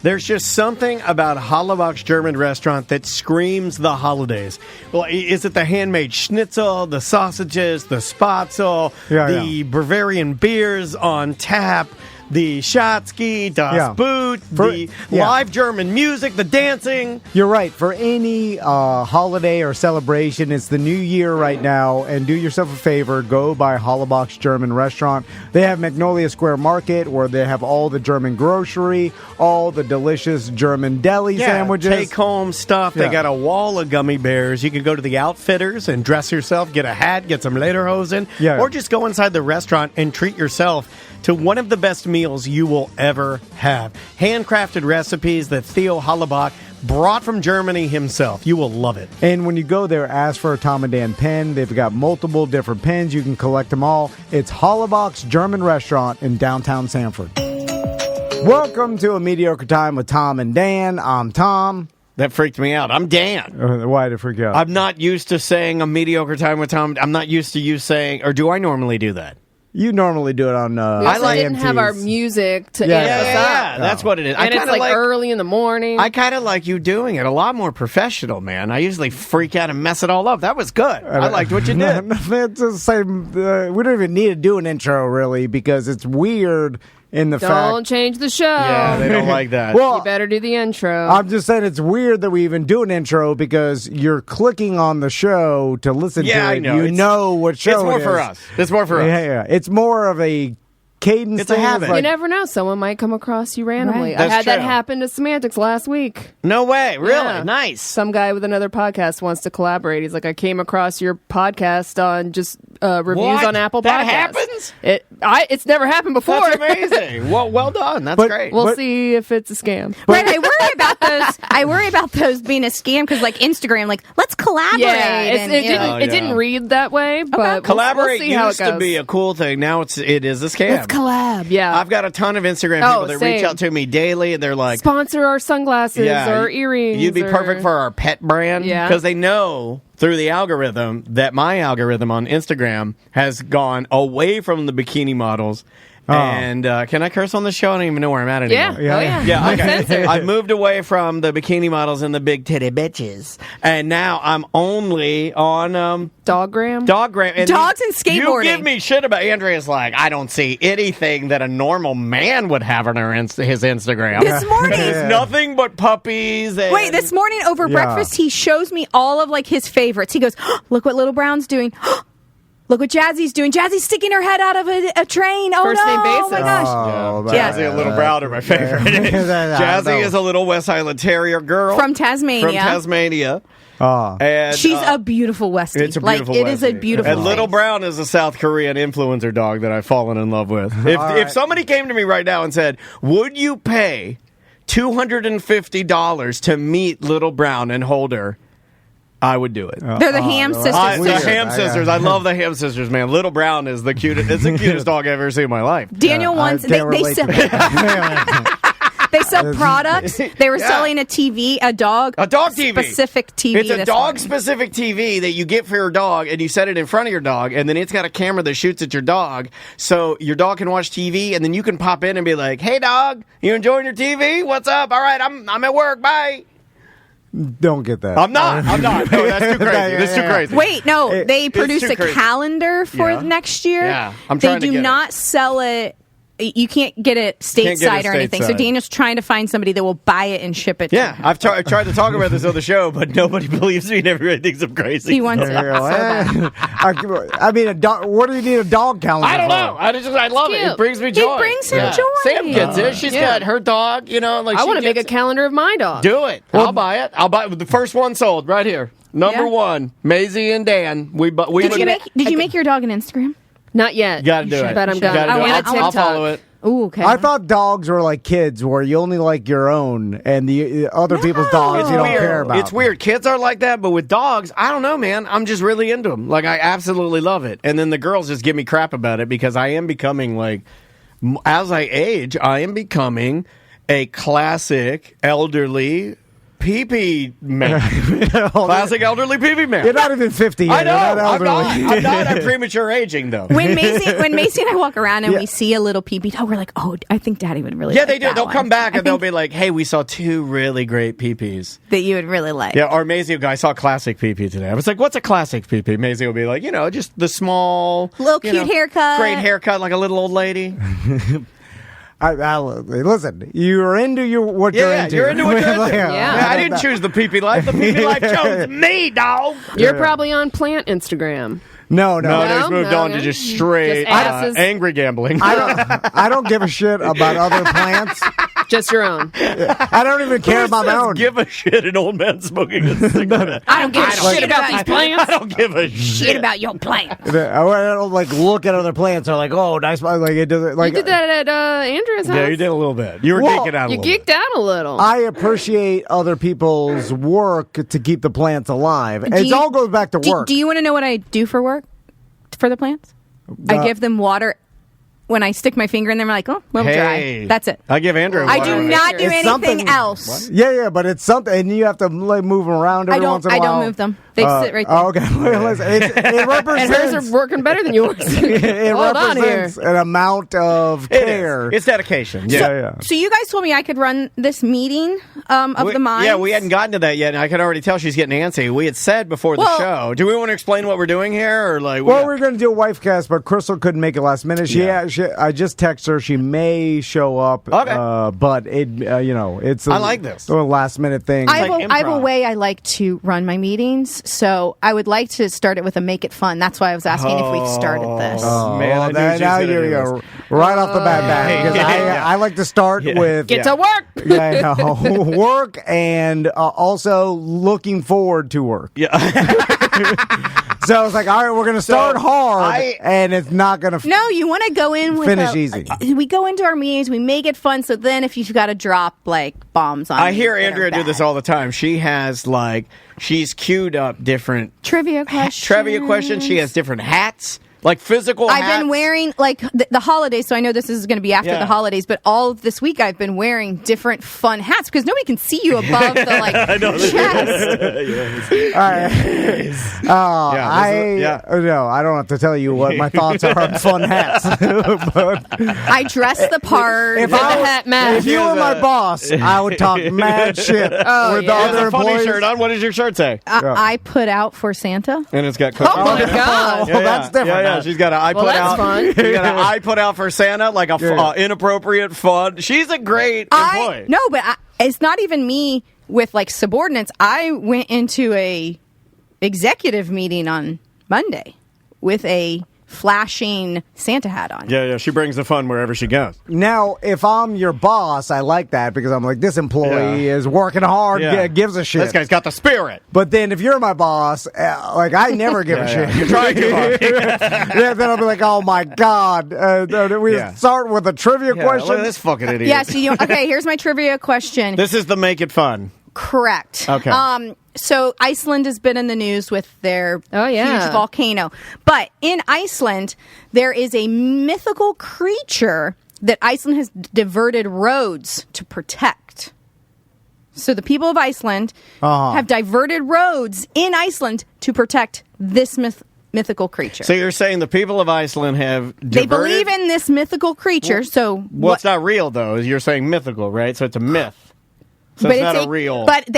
There's just something about Hollabach's German restaurant that screams the holidays. Well, is it the handmade schnitzel, the sausages, the spatzel, the Bavarian beers on tap, the Schatzky, das Boot, the live German music, the dancing? You're right. For any holiday or celebration, it's the new year right now, and do yourself a favor, go by Hollabach's German restaurant. They have Magnolia Square Market, where they have all the German grocery, all the delicious German deli sandwiches. Take-home stuff. They got a wall of gummy bears. You can go to the Outfitters and dress yourself, get a hat, get some lederhosen, or just go inside the restaurant and treat yourself to one of the best meals you will ever have. Handcrafted recipes that Theo Hollabach brought from Germany himself. You will love it. And when you go there, ask for a Tom and Dan pen. They've got multiple different pens. You can collect them all. It's Hollabach's German restaurant in downtown Sanford. Welcome to A Mediocre Time with Tom and Dan. I'm Tom. That freaked me out. I'm Dan. Why did it freak you out? I'm not used to saying A Mediocre Time with Tom. I'm not used to you saying, or do I normally do that? You normally do it on I didn't have our music to amp us up. Yeah, that's what it is. And it's like early in the morning. I kind of like you doing it. A lot more professional, man. I usually freak out and mess it all up. That was good. I liked what you did. It's the same. We don't even need to do an intro, really, because it's weird in the fact... Don't change the show. Yeah, they don't like that. Well, you better do the intro. I'm just saying it's weird that we even do an intro because you're clicking on the show to listen to it. I know. You know what show it's more it for is. us. It's more for us. Yeah. It's more of a cadence. It's a habit. You never know. Someone might come across you randomly. Right. I had that happen to Semantics last week. No way. Really? Yeah. Nice. Some guy with another podcast wants to collaborate. He's like, I came across your podcast on just reviews on Apple Podcasts. That happens? It's never happened before. That's amazing. Well done. That's great. We'll see if it's a scam. Right, I worry about those. I worry about those being a scam because, like Instagram, like let's collaborate. Yeah, it didn't read that way, but collaborate we'll see how used it goes. to be a cool thing. Now it is a scam. Let's collab. Yeah, I've got a ton of Instagram people that reach out to me daily, and they're like, sponsor our sunglasses or earrings. You'd be perfect for our pet brand because they know through the algorithm that my algorithm on Instagram has gone away from the bikini models. And can I curse on the show? I don't even know where I'm at anymore. Yeah. Okay. I've moved away from the bikini models and the big titty bitches, and now I'm only on Doggram. And dogs and skateboarding. You give me shit about Andrea's like I don't see anything that a normal man would have on his Instagram. This morning, it's nothing but puppies. And wait, this morning over breakfast, he shows me all of like his favorites. He goes, oh, "Look what little Brown's doing." Look what Jazzy's doing. Jazzy's sticking her head out of a train. Oh, First name basis. Oh, my gosh. Jazzy and Little Brown are my favorite. Jazzy is a little West Highland Terrier girl. From Tasmania. And she's a beautiful Westie. It's a beautiful It is a beautiful And Little Brown is a South Korean influencer dog that I've fallen in love with. If somebody came to me right now and said, would you pay $250 to meet Little Brown and hold her? I would do it. They're the Ham sisters. The Ham sisters. I love the Ham sisters, man. Little Brown is the cutest. It's the cutest dog I've ever seen in my life. Daniel wants. They sell products. They were selling a TV, a dog TV. Specific TV. It's a dog-specific TV that you get for your dog, and you set it in front of your dog, and then it's got a camera that shoots at your dog, so your dog can watch TV, and then you can pop in and be like, "Hey, dog, you enjoying your TV? What's up? All right, I'm at work. Bye." Don't get that. I'm not. No, that's too crazy. That's too crazy. Wait, no. They produced a calendar for next year. Yeah, I'm They trying to do get not sell it. You can't get it stateside or anything. So Daniel's trying to find somebody that will buy it and ship it. Yeah, I've tried to talk about this on the show, but nobody believes me and everybody thinks I'm crazy. He wants it. I mean, a dog. What do you need a dog calendar? I don't know. I love it. It brings me joy. It brings him joy. Sam gets it. She's got her dog. You know, like I want to make a calendar of my dog. Do it. I'll buy it. I'll buy it. The first one sold right here. Number one, Maisie and Dan. Did you make your dog an Instagram? Not yet. Got to do it. But I'm gonna. I want a TikTok. I'll follow it. Ooh, okay. I thought dogs were like kids, where you only like your own, and the other people's dogs you don't care about. It's weird. Kids are like that, but with dogs, I don't know, man. I'm just really into them. Like, I absolutely love it. And then the girls just give me crap about it because I am becoming, like, as I age, I am becoming a classic elderly pee-pee man. Classic elderly pee-pee man. You're not even 50 yet. I know. You're not elderly. I'm not at premature aging, though. When Macy and I walk around and we see a little pee-pee toe, we're like, oh, I think Daddy would really like they do. that They'll one. come back and they'll be like, hey, we saw 2 really great pee-pees. That you would really like. Yeah, or Maisie will go, I saw classic pee-pee today. I was like, what's a classic pee-pee? Maisie will be like, just the small... Little cute haircut. Great haircut, like a little old lady. Listen, you're into what you're into. You're into what you're into. Yeah. I didn't choose the pee-pee life. The pee-pee life chose me, dog. You're probably on plant Instagram. No. No, they've moved on to just straight Just asses. angry gambling. I don't give a shit about other plants. Just your own. I don't even care about my own. Give a shit an old man smoking a cigarette. I don't give a shit about these plants. I don't give a shit about your plants. I don't look at other plants. Or oh, nice. It doesn't You did that at Andrew's house. Yeah, you did a little bit. You were geeking out a little You geeked out a little. I appreciate other people's work to keep the plants alive. It all goes back to work. Do you want to know what I do for work for the plants? I give them water. When I stick my finger in them, I'm like, oh, a little dry. That's it. I give Andrew I water. do not do It's something- anything else. Yeah, but it's something, and you have to move them around every once in a while. I don't move them. They sit right there. Oh, okay. Listen, it and represents. hers are working better than yours. It Hold on here. represents an amount of It care. is. It's dedication. Yeah. So you guys told me I could run this meeting of the minds. Yeah, we hadn't gotten to that yet, and I could already tell she's getting antsy. We had said before the show. Do we want to explain what we're doing here, or we're going to do a Wifecast, but Crystal couldn't make it last minute. I just texted her. She may show up. Okay. But it's. I like this. A last minute thing. I have a way I like to run my meetings, so I would like to start it with a make it fun. That's why I was asking if we've started this. Man, now you go right off the bat. Because I like to start with Get to work. Work and also looking forward to work. Yeah. So I was like, all right, we're going to start hard, and it's not going to No, you want to go in with finish easy. We go into our meetings, we make it fun, so then if you've got to drop bombs on I me hear that are Andrea do bad. this all the time. She has she's queued up different Trivia questions. She has different hats. Like physical hats. I've been wearing the holidays, so I know this is going to be after the holidays, but all of this week I've been wearing different fun hats because nobody can see you above the chest. All right. I don't have to tell you what my thoughts are on fun hats. But I dress the part. if you were my boss, I would talk mad shit with the other a funny employees. shirt on. What does your shirt say? I put out for Santa. And it's got cookies. Oh my God. Well, that's different. Yeah, she's got an I put that's out. fun. She's got an I put out for Santa, like a inappropriate fun. She's a great employee. It's not even me with subordinates. I went into a executive meeting on Monday with a flashing Santa hat on. Yeah, she brings the fun wherever she goes. Now, if I'm your boss, I like that because I'm like, this employee is working hard, gives a shit. This guy's got the spirit. But then if you're my boss, I never give a shit. You're trying too hard. Then I'll be like, oh my God. We start with a trivia question. Look at this fucking idiot. Yeah, so here's my trivia question. This is the make it fun. Correct. Okay. So Iceland has been in the news with their huge volcano. But in Iceland, there is a mythical creature that Iceland has diverted roads to protect. So the people of Iceland have diverted roads in Iceland to protect this mythical creature. So you're saying the people of Iceland have diverted? They believe in this mythical creature. Well, it's not real, though. You're saying mythical, right? So it's a myth. So it's not a real. But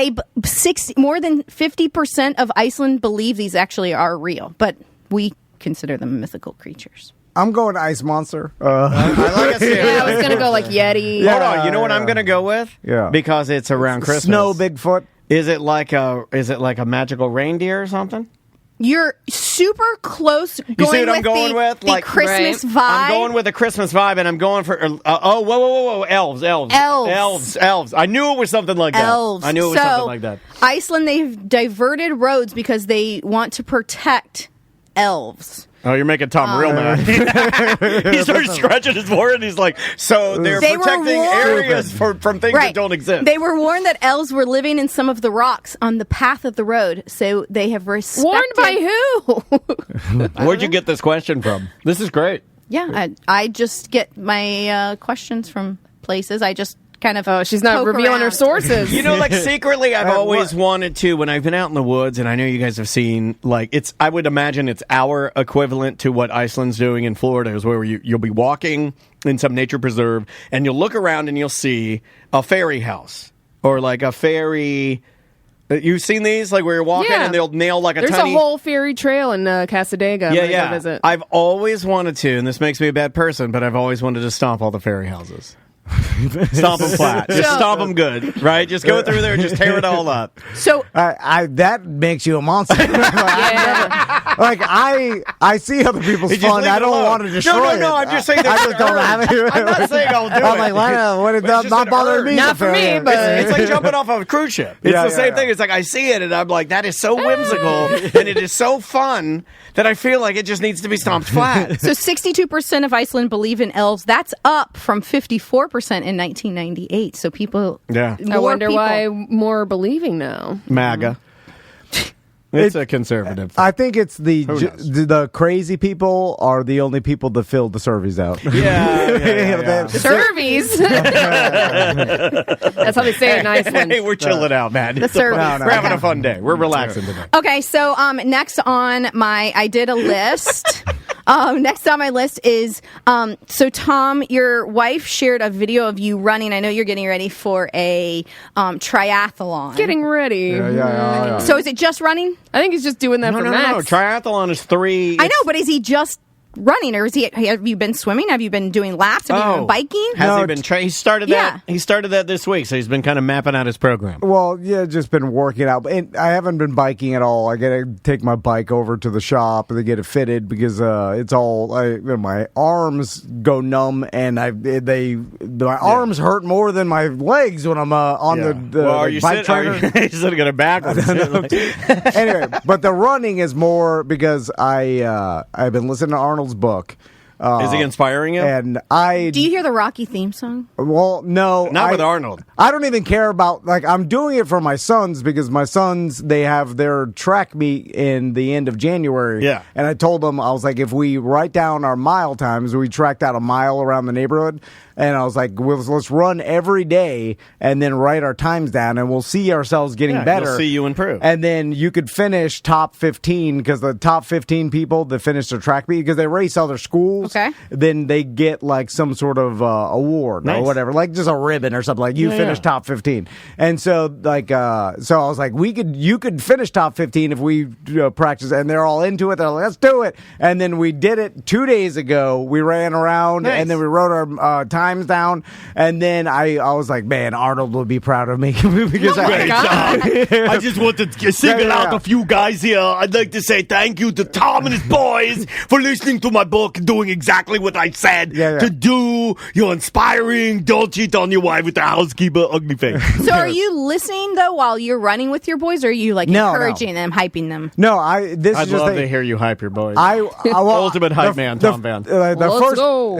more than 50% of Iceland believe these actually are real. But we consider them mythical creatures. I'm going Ice Monster. I like it. Yeah, I was going to go Yeti. Hold on. You know what I'm going to go with? Yeah. Because it's around Christmas. Snow Bigfoot. Is it like a magical reindeer or something? You're super close You see what I'm going with? The Christmas vibe. I'm going with a Christmas vibe, and I'm going for whoa, elves. I knew it was something like that. Elves. I knew it was something like that. Iceland, they've diverted roads because they want to protect elves. Oh, you're making Tom real mad. He started scratching his forehead, and he's like, so they're protecting areas from things that don't exist. They were warned that elves were living in some of the rocks on the path of the road, so they have respected... Warned by who? Where'd you get this question from? This is great. Yeah, I just get my questions from places. I just kind of. Oh, she's not revealing her sources. You know, like secretly, I've always wanted to. When I've been out in the woods, and I know you guys have seen, like I would imagine it's our equivalent to what Iceland's doing in Florida, is where you'll be walking in some nature preserve, and you'll look around and you'll see a fairy house or like a fairy. You've seen these, like where you're walking and they'll nail like There's a whole fairy trail in Casadega. Yeah. Visit. I've always wanted to, and this makes me a bad person, but I've always wanted to stomp all the fairy houses. Stomp them flat. Just stomp them good, right? Just go through there and just tear it all up. So that makes you a monster. I see other people's fun. I don't want to destroy it. No. I'm just saying. I just don't have it. I'm not saying I'll do it. I'm like, what is that? Not bothering me. Not for me, but it's like jumping off of a cruise ship. It's the same thing. It's like I see it and I'm like, that is so whimsical and it is so fun that I feel like it just needs to be stomped flat. So 62% of Iceland believe in elves. That's up from 54% in 1998. So people, I wonder why more are believing now. MAGA. It's a conservative thing. I think it's the crazy people are the only people that fill the surveys out. Yeah. Surveys. That's how they say it in Iceland. Hey, we're chilling out, man. We're having a fun day. We're relaxing today. Okay, so next on I did a list. Next on my list is, so Tom, your wife shared a video of you running. I know you're getting ready for a triathlon. Getting ready. Yeah. So is it just running? I think he's just doing that for Max. No. Triathlon is 3. I know, but is he just running, or have you been swimming? Have you been doing laps? Have you been biking? Has he been he started that? He started that this week, so he's been kind of mapping out his program. Well, just been working out. And I haven't been biking at all. I got to take my bike over to the shop and get it fitted because it's all my arms go numb and my arms hurt more than my legs when I'm on the bike trainer. Are you sitting it backwards? Anyway, but the running is more because I've been listening to Arnold's book. Is he inspiring you? And do you hear the Rocky theme song? Well, no, not with Arnold. I don't even care about I'm doing it for my sons because my sons they have their track meet in the end of January. Yeah, and I told them I was like, if we write down our mile times, we tracked out a mile around the neighborhood. And I was like, let's run every day and then write our times down, and we'll see ourselves getting better. You'll see you improve. And then you could finish top 15 because the top 15 people that finish their track meet, because they race other schools, then they get like some sort of award or whatever, like just a ribbon or something. Like you finished top 15. And so so I was like, you could finish top 15 if we practice. And they're all into it. They're like, let's do it. And then we did it 2 days ago. We ran around and then we wrote our times down, and then I was like, man, Arnold would be proud of me because I just want to single out a few guys here. I'd like to say thank you to Tom and his boys for listening to my book and doing exactly what I said to do. You're inspiring. Don't cheat on your wife with the housekeeper ugly face. So are you listening though while you're running with your boys, or are you encouraging them, hyping them? No, I'd love to hear you hype your boys. Ultimate hype man, Tom Van. Let's go.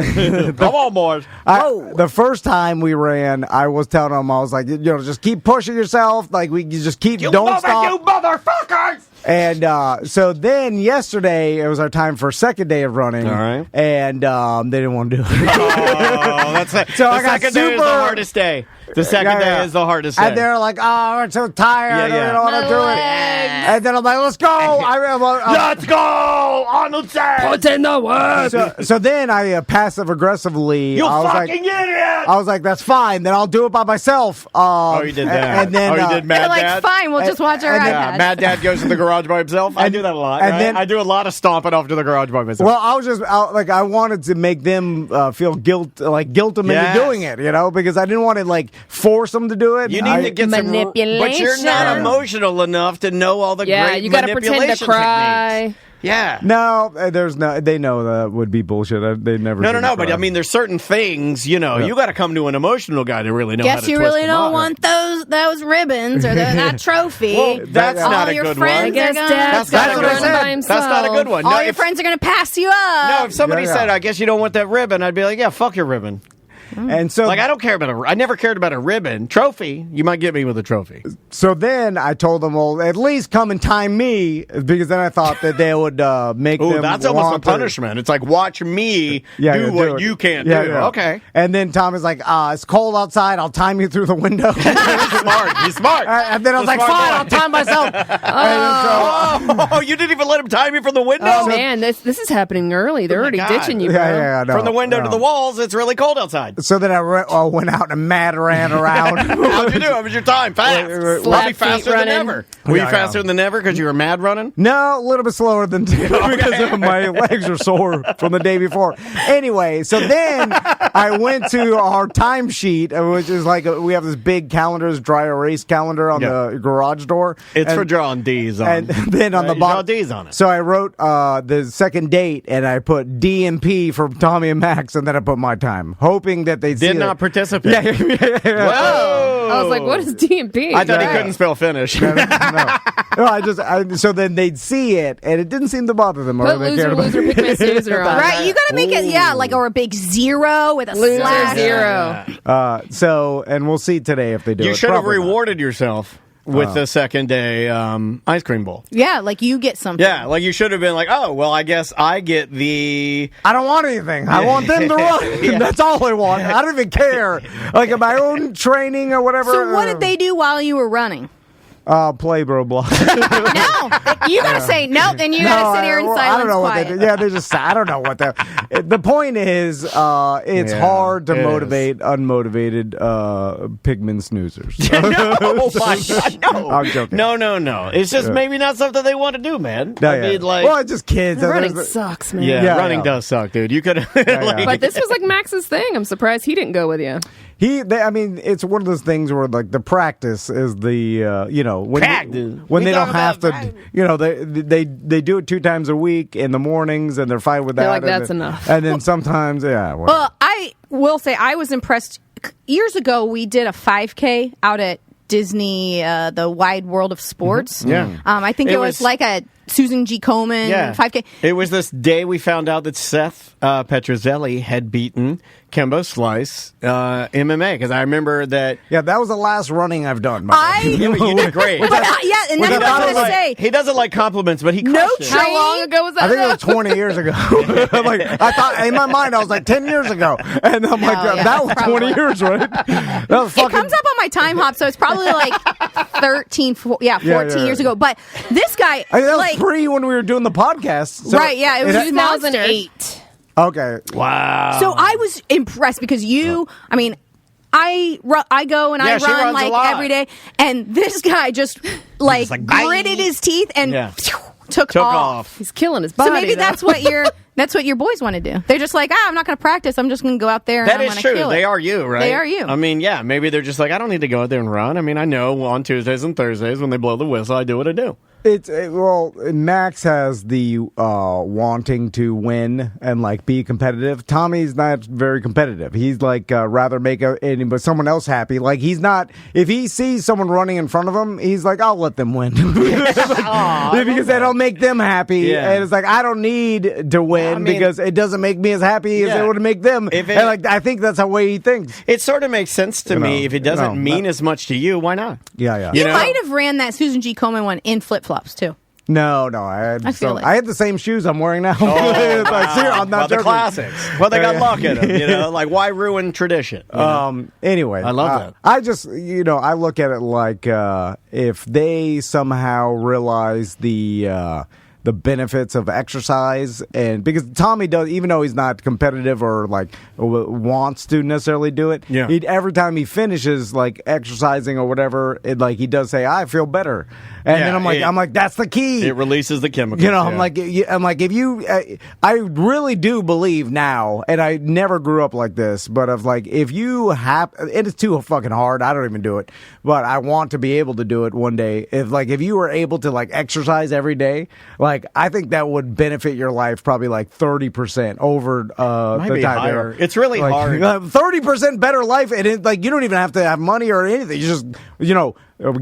Come on, boys. The first time we ran, I was telling them, I was like, just keep pushing yourself. Like, you just keep, don't stop. You motherfuckers! And so then yesterday, it was our time for second day of running. All right. And they didn't want to do it. That's it. So the second day is the hardest day. The second day is the hardest day. And they're like, oh, we're so tired. We don't want to do it. And then I'm like, let's go. Let's go. Arnold said. Put in the work. So then I passive-aggressively. You fucking idiot. I was like, that's fine. Then I'll do it by myself. You did that. And then, you did Mad Dad? They're like, fine, we'll just watch our iPads. Mad Dad goes to the garage by himself. I do that a lot. And then I do a lot of stomping off to the garage by myself. Well, I was just I wanted to make them feel guilt them into doing it, because I didn't want to force them to do it. You need to get manipulation. But you're not emotional enough to know all the great you gotta pretend to cry. Techniques. Yeah. No, they know that would be bullshit. They never. No. But I mean, there's certain things. You got to come to an emotional guy to really know. Guess how to you twist really don't want those ribbons or that trophy. Well, that's not a good one. That's not a good one. All your friends are going to pass you up. No, if somebody said, "I guess you don't want that ribbon," I'd be like, "Yeah, fuck your ribbon." And so, like, I don't care about I never cared about a ribbon. Trophy, you might get me with a trophy. So then I told them, well, at least come and time me, because then I thought that they would make them. That's almost a punishment. It's like, watch me do what you can't do. Yeah. Okay. And then Tom is like, it's cold outside. I'll time you through the window. He's smart. He's smart. And then I was like, fine, I'll time myself. You didn't even let him time you from the window? Oh, man, this is happening early. They're already ditching you, bro. Yeah, from the window to the walls, it's really cold outside. So then I went out and mad ran around. How'd you do? How was your time? Fast. Probably faster than ever. Were you faster than ever because you were mad running? No, a little bit slower than because my legs are sore from the day before. Anyway, so then I went to our timesheet, which is like we have this big calendar, this dry erase calendar on the garage door. It's for drawing D's on. And then on the bottom, draw D's on it. So I wrote the second date, and I put D and P for Tommy and Max, and then I put my time, hoping that they did not participate. Yeah. Whoa! I was like, what is D and P? I thought he couldn't spell finish. No. So then they'd see it, and it didn't seem to bother them. Put loser, pick my snoozer on. Right, you got to make it, or a big zero with a loser slash. zero. So, and we'll see today if they do it. You should have rewarded yourself with the second day ice cream bowl. Yeah, like you get something. Yeah, like you should have been like, oh, well, I guess I get the... I don't want anything. I want them to run. That's all I want. I don't even care. Like my own training or whatever. So what did they do while you were running? Play Roblox. No, you gotta say no. Then you gotta sit here in silence. I don't know quiet. what they do. Yeah, they're just. I don't know what they. The point is, it's hard to motivate unmotivated pigman snoozers. No, my God, no. I'm joking. No. It's just maybe not something they want to do, man. I mean, like, well, it's just kids. Running sucks, man. Yeah, running does suck, dude. You could. But this was like Max's thing. I'm surprised he didn't go with you. It's one of those things where like the practice is the when they don't have to, they do it 2 times a week in the mornings, and they're fine with that. They're like, that's enough. And then sometimes, Well, I will say I was impressed. Years ago, we did a 5K out at Disney, the Wide World of Sports. Mm-hmm. Yeah, I think it was like a Susan G. Komen 5K. It was this day we found out that Seth Petrozelli had beaten Kimbo Slice MMA, because I remember that. Yeah, that was the last running I've done. You did great. And that's what I was going to say. He doesn't like compliments, but he crushed it. How long ago was that? I think it was 20 years ago. Like I thought in my mind, I was like 10 years ago, and I'm like, that was 20 years, right? That was it comes up on my time hop, so it's probably like 14 years ago. But this guy, that was pre when we were doing the podcast, so right? Yeah, it was 2008. Okay. Wow. So I was impressed because I go and I run like every day, and this guy just like gritted his teeth and took off. He's killing his body. So maybe that's what your boys want to do. They're just like, I'm not going to practice. I'm just going to go out there and I'm going to kill it. That is true. They are you, right? They are you. I mean, yeah, maybe they're just like, I don't need to go out there and run. I mean, I know on Tuesdays and Thursdays when they blow the whistle, I do what I do. Max has the wanting to win and like be competitive. Tommy's not very competitive. He's like rather make someone else happy. Like he's not. If he sees someone running in front of him, he's like, I'll let them win because that'll make them happy. Yeah. And it's like I don't need to win because it doesn't make me as happy as it would make them. I think that's the way he thinks. It sort of makes sense to me. If it doesn't mean as much to you, why not? Yeah. You might have ran that Susan G. Komen one in flip-flops too. No, I had the same shoes I'm wearing now. I'm not the classics. Well, they got luck in them. Like why ruin tradition? Anyway, I love that. I just, I look at it like if they somehow realize the benefits of exercise, and because Tommy does, even though he's not competitive or like wants to necessarily do it, every time he finishes like exercising or whatever, he does say, I feel better. And then I'm like, that's the key. It releases the chemicals. I'm like, if you, I really do believe now, and I never grew up like this, but if you have, and it's too fucking hard. I don't even do it, but I want to be able to do it one day. If you were able to like exercise every day, I think that would benefit your life probably like 30% over the time. Higher. It's really hard. 30% better life, and you don't even have to have money or anything. You just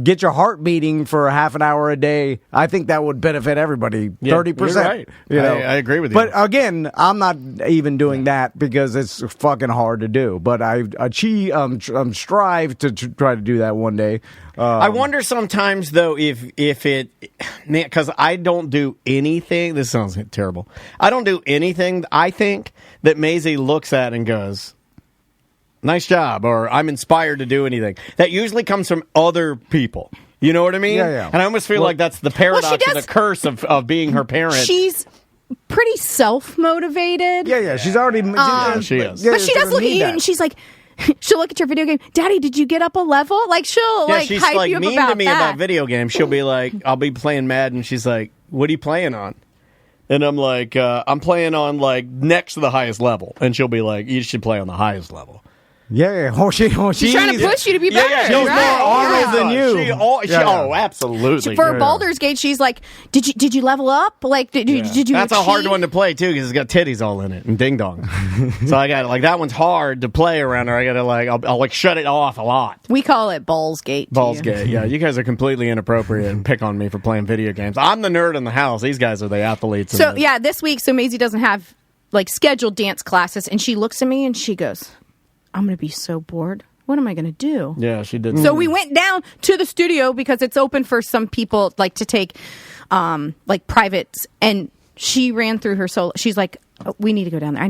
get your heart beating for half an hour a day, I think that would benefit everybody 30%. You're right. I agree with you. But again, I'm not even doing that because it's fucking hard to do. But I strive to try to do that one day. I wonder sometimes, though, if it... Because I don't do anything... This sounds terrible. I don't do anything, I think, that Maisie looks at and goes... Nice job, or I'm inspired to do anything. That usually comes from other people. You know what I mean? Yeah. And I almost feel like that's the paradox or the curse of being her parent. She's pretty self-motivated. Yeah. She's already... she is. But she does look at you, and she's like... She'll look at your video game. Daddy, did you get up a level? Like, she'll she's hype like you up mean about to me that. about video games. She'll be like, I'll be playing Madden. She's like, what are you playing on? And I'm like, I'm playing on, like, next to the highest level. And she'll be like, you should play on the highest level. Yeah. She's trying to push you to be better. Yeah, she's more Arnold than you. Oh, absolutely. For Baldur's Gate, she's like, did you level up? Like, did you? That's achieve? a hard one to play too because it's got titties all in it and ding dong. So I got that one's hard to play around her. I got to I'll shut it off a lot. We call it Balls Gate. Balls Gate. Yeah, you guys are completely inappropriate and pick on me for playing video games. I'm the nerd in the house. These guys are the athletes. So this week, Maisie doesn't have like scheduled dance classes, and she looks at me and she goes, I'm going to be so bored. What am I going to do? Yeah, she did. So we went down to the studio because it's open for some people like to take like privates, and she ran through her solo. She's like, we need to go down there. I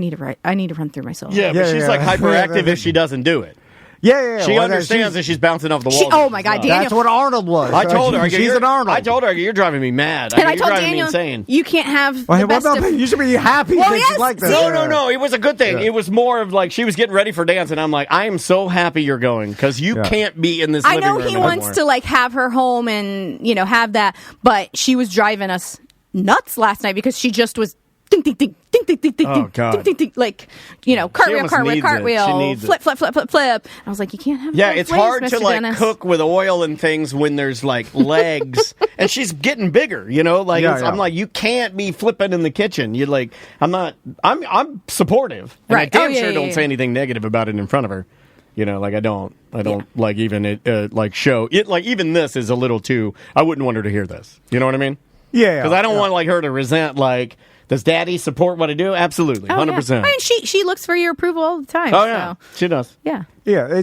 need to run through my solo. Yeah, but she's like hyperactive if she doesn't do it. Yeah. She understands that she's bouncing off the wall. Oh my God, Daniel! That's what Arnold was. I told her she's an Arnold. I told her you're driving me mad. And I you're told driving Daniel, me insane. you can't have. Well, what about you should be happy that yes, you like that. No. It was a good thing. It was more of like she was getting ready for dance, and I'm like, I am so happy you're going because you can't be in this. I living know room he anymore. wants to like have her home and have that, but she was driving us nuts last night because she just was. Ding, ding, ding, ding, ding, ding, ding, Oh, God. ding, ding, ding, like cartwheel, flip, flip. I was like, you can't have. Yeah, both it's ways, hard Mr. to like Dennis. cook with oil and things when there's like legs, and she's getting bigger. I'm like, you can't be flipping in the kitchen. You're like, I'm supportive, and Right. I damn sure don't say anything negative about it in front of her. I don't like even it like show it. Like even this is a little too. I wouldn't want her to hear this. You know what I mean? Yeah. Because I don't want like her to resent like. Does Daddy support what I do? Absolutely, 100%. I mean, she looks for your approval all the time. Oh yeah, she does. Yeah. Yeah,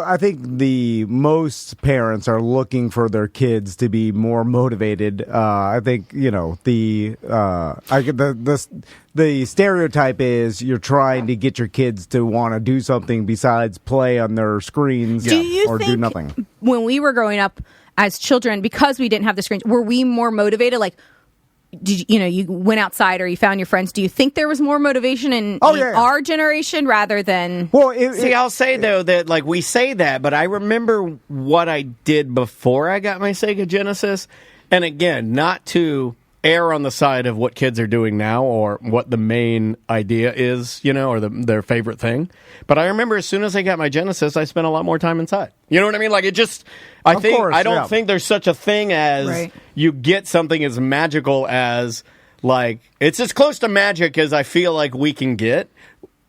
I think the most parents are looking for their kids to be more motivated. I think the stereotype is you're trying to get your kids to want to do something besides play on their screens or do nothing. When we were growing up as children, because we didn't have the screens, were we more motivated? Like, did you went outside or you found your friends? Do you think there was more motivation in our generation rather than? Well, I'll say though that like we say that, but I remember what I did before I got my Sega Genesis, and again, not to err on the side of what kids are doing now or what the main idea is, or their favorite thing. But I remember as soon as I got my Genesis, I spent a lot more time inside. You know what I mean? Like it just, I don't think there's such a thing as you get something as magical as like, it's as close to magic as I feel like we can get.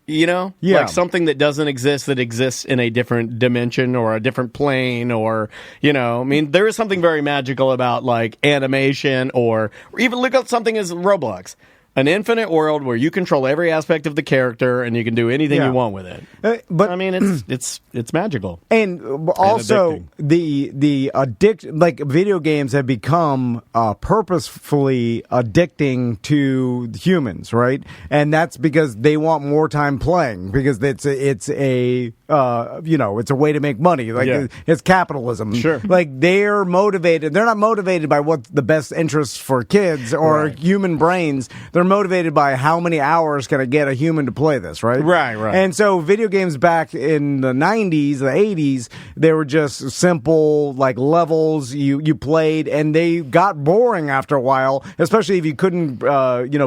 Like something that doesn't exist that exists in a different dimension or a different plane or, I mean, there is something very magical about like animation or even look at something as Roblox. An infinite world where you control every aspect of the character and you can do anything you want with it. But I mean, it's magical. And also the addiction, like video games have become purposefully addicting to humans, right? And that's because they want more time playing because it's a way to make money. Like it's capitalism. Sure. Like they're motivated. They're not motivated by what's the best interests for kids or human brains. They're motivated by how many hours can I get a human to play this, right? Right. And so video games back in the 90s, the 80s, they were just simple like levels you played and they got boring after a while, especially if you couldn't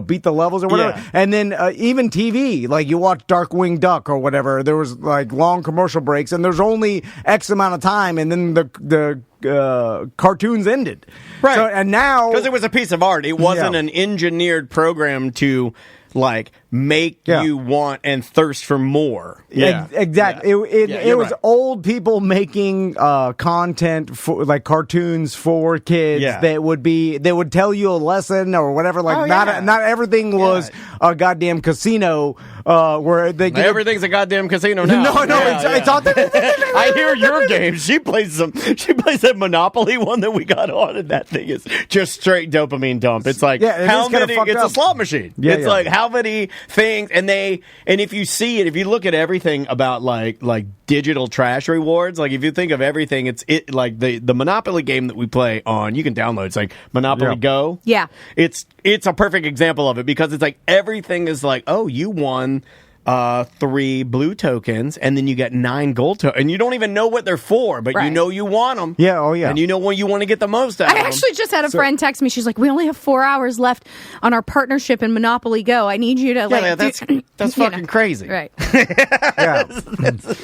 beat the levels or whatever. Yeah. And then even TV, like you watch Darkwing Duck or whatever, there was like long commercial breaks and there's only X amount of time and then the cartoons ended. Right. And now because it was a piece of art. It wasn't an engineered program to like make you want and thirst for more. Yeah, exactly. Yeah. It was old people making content for like cartoons for kids that would tell you a lesson or whatever. Like not everything was a goddamn casino where everything's a goddamn casino now. No, it's all. I hear your game. She plays that Monopoly one that we got on, and that thing is just straight dopamine dump. It's like how many? It's a slot machine. It's like how many things, and if you see it, if you look at everything about like digital trash rewards, like if you think of everything, it's like the Monopoly game that we play on. You can download. It's like Monopoly Go. Yeah, it's a perfect example of it because it's like everything is like, oh, you won 3 blue tokens, and then you get 9 gold tokens, and you don't even know what they're for, but you know you want them. Yeah, oh yeah. And you know when you want to get the most out of them. I actually just had a friend text me. She's like, we only have 4 hours left on our partnership in Monopoly Go. I need you to that's fucking crazy. Right. That's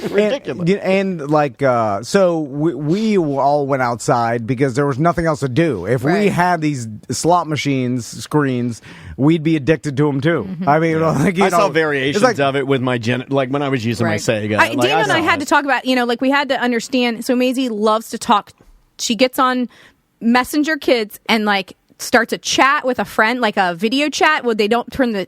ridiculous. And like, so we all went outside because there was nothing else to do. If we had these slot machines screens, we'd be addicted to them too. Mm-hmm. I mean, like, I saw variations of it with my like when I was using my Sega. Dana and I had to talk about, like we had to understand. So Maisie loves to talk. She gets on Messenger Kids and like starts a chat with a friend, like a video chat. Well, they don't turn the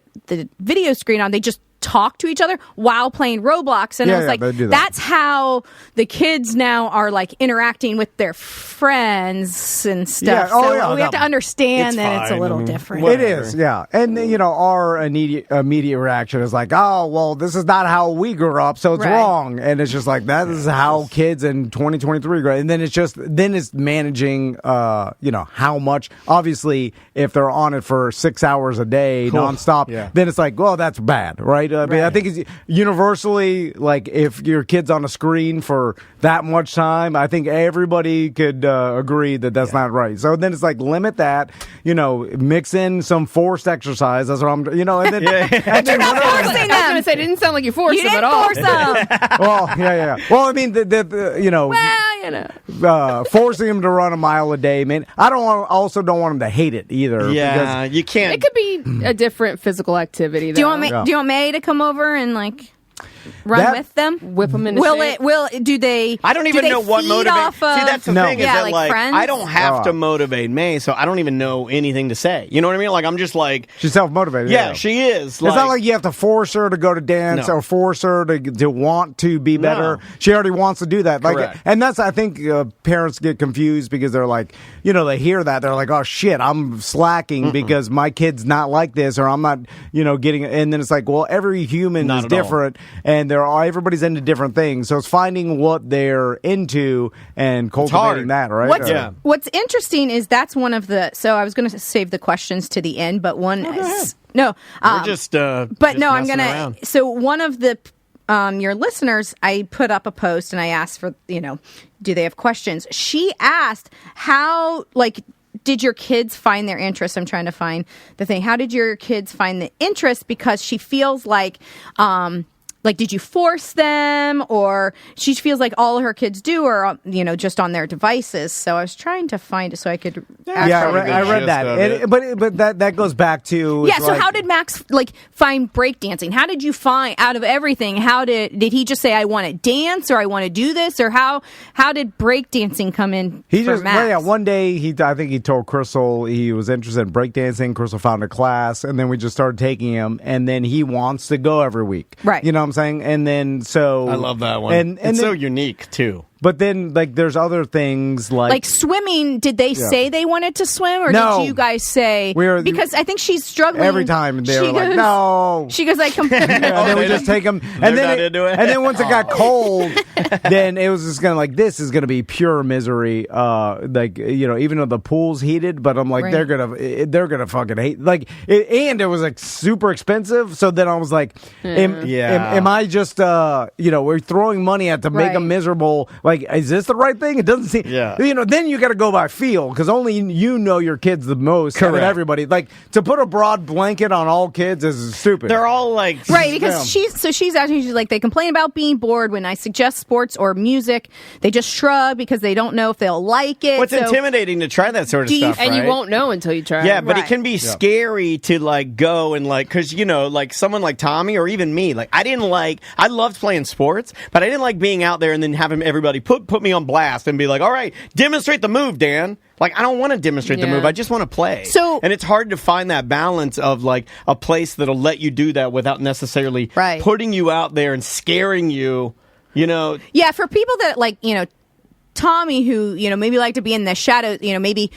video screen on. They just talk to each other while playing Roblox, and I was like, that's how the kids now are like interacting with their friends and stuff. We have to understand that it's a little different. It is, and our immediate reaction is like, oh well, this is not how we grew up, so it's wrong, and it's just like that is how kids in 2023 grow, and then it's managing, how much. Obviously, if they're on it for 6 hours a day nonstop, then it's like, well, that's bad, right? I mean, I think it's universally, like, if your kid's on a screen for that much time, I think everybody could agree that that's not right. So then it's like, limit that, mix in some forced exercise. That's what I'm, and then... And then not forcing them. I was going to say, it didn't sound like you forced them at all. You didn't force them. Well, Well, I mean, forcing them to run a mile a day, man. I also don't want them to hate it either. Yeah, you can't. It could be a different physical activity. Though. Do you want May to come over and like run with them? Whip them into shape? Do they? I don't even know what motivates. See, that's the thing is that like friends? I don't have to motivate May, so I don't even know anything to say. You know what I mean? Like I'm just like she's self-motivated. Yeah, she is. It's not like you have to force her to go to dance or force her to want to be better. No. She already wants to do that. Correct. And that's I think parents get confused because they're like, they hear that they're like, oh shit, I'm slacking because my kid's not like this, or I'm not, getting. And then it's like, well, every human is different. And everybody's into different things, so it's finding what they're into and cultivating that, right? What's interesting is that's one of the. So I was going to save the questions to the end, but one is no. We're just. But no, I'm gonna. Around. So one of the your listeners, I put up a post and I asked for do they have questions? She asked how did your kids find their interest? I'm trying to find the thing. How did your kids find the interest? Because she feels like did you force them? Or she feels like all her kids do are, just on their devices. So I was trying to find it so I could. I read that. But that goes back to. Yeah. So how did Max find breakdancing? How did you find out of everything? How did he just say I want to dance or I want to do this, or how did breakdancing come in? For Max? One day I think he told Crystal he was interested in breakdancing. Crystal found a class, and then we just started taking him, and then he wants to go every week. Right. You know what I'm saying? And then I love that one. And it's so unique too. But then, there's other things like swimming. Did they say they wanted to swim, or did you guys say? Because I think she's struggling every time. They were like, "No." She goes like, and then we just take them, and then once it got cold, then it was just gonna this is gonna be pure misery. Even though the pool's heated, but I'm like, they're gonna fucking hate and it was super expensive. So then I was like, am I just we're throwing money at to make them miserable? like, is this the right thing? It doesn't seem. Yeah. Then you got to go by feel because only you know your kids the most. Correct. Out of everybody. Like to put a broad blanket on all kids is stupid. They're all like right because she's actually like they complain about being bored when I suggest sports or music. They just shrug because they don't know if they'll like it. What's intimidating to try that sort of stuff, and right? you won't know until you try. Yeah, but it can be scary to like go and like because like someone like Tommy or even me, like I loved playing sports, but I didn't like being out there and then having everybody put me on blast and be like, all right, demonstrate the move, Dan. Like, I don't want to demonstrate the move. I just want to play. And it's hard to find that balance of, like, a place that'll let you do that without necessarily putting you out there and scaring you, Yeah, for people that, like, Tommy, who, maybe like to be in the shadows, maybe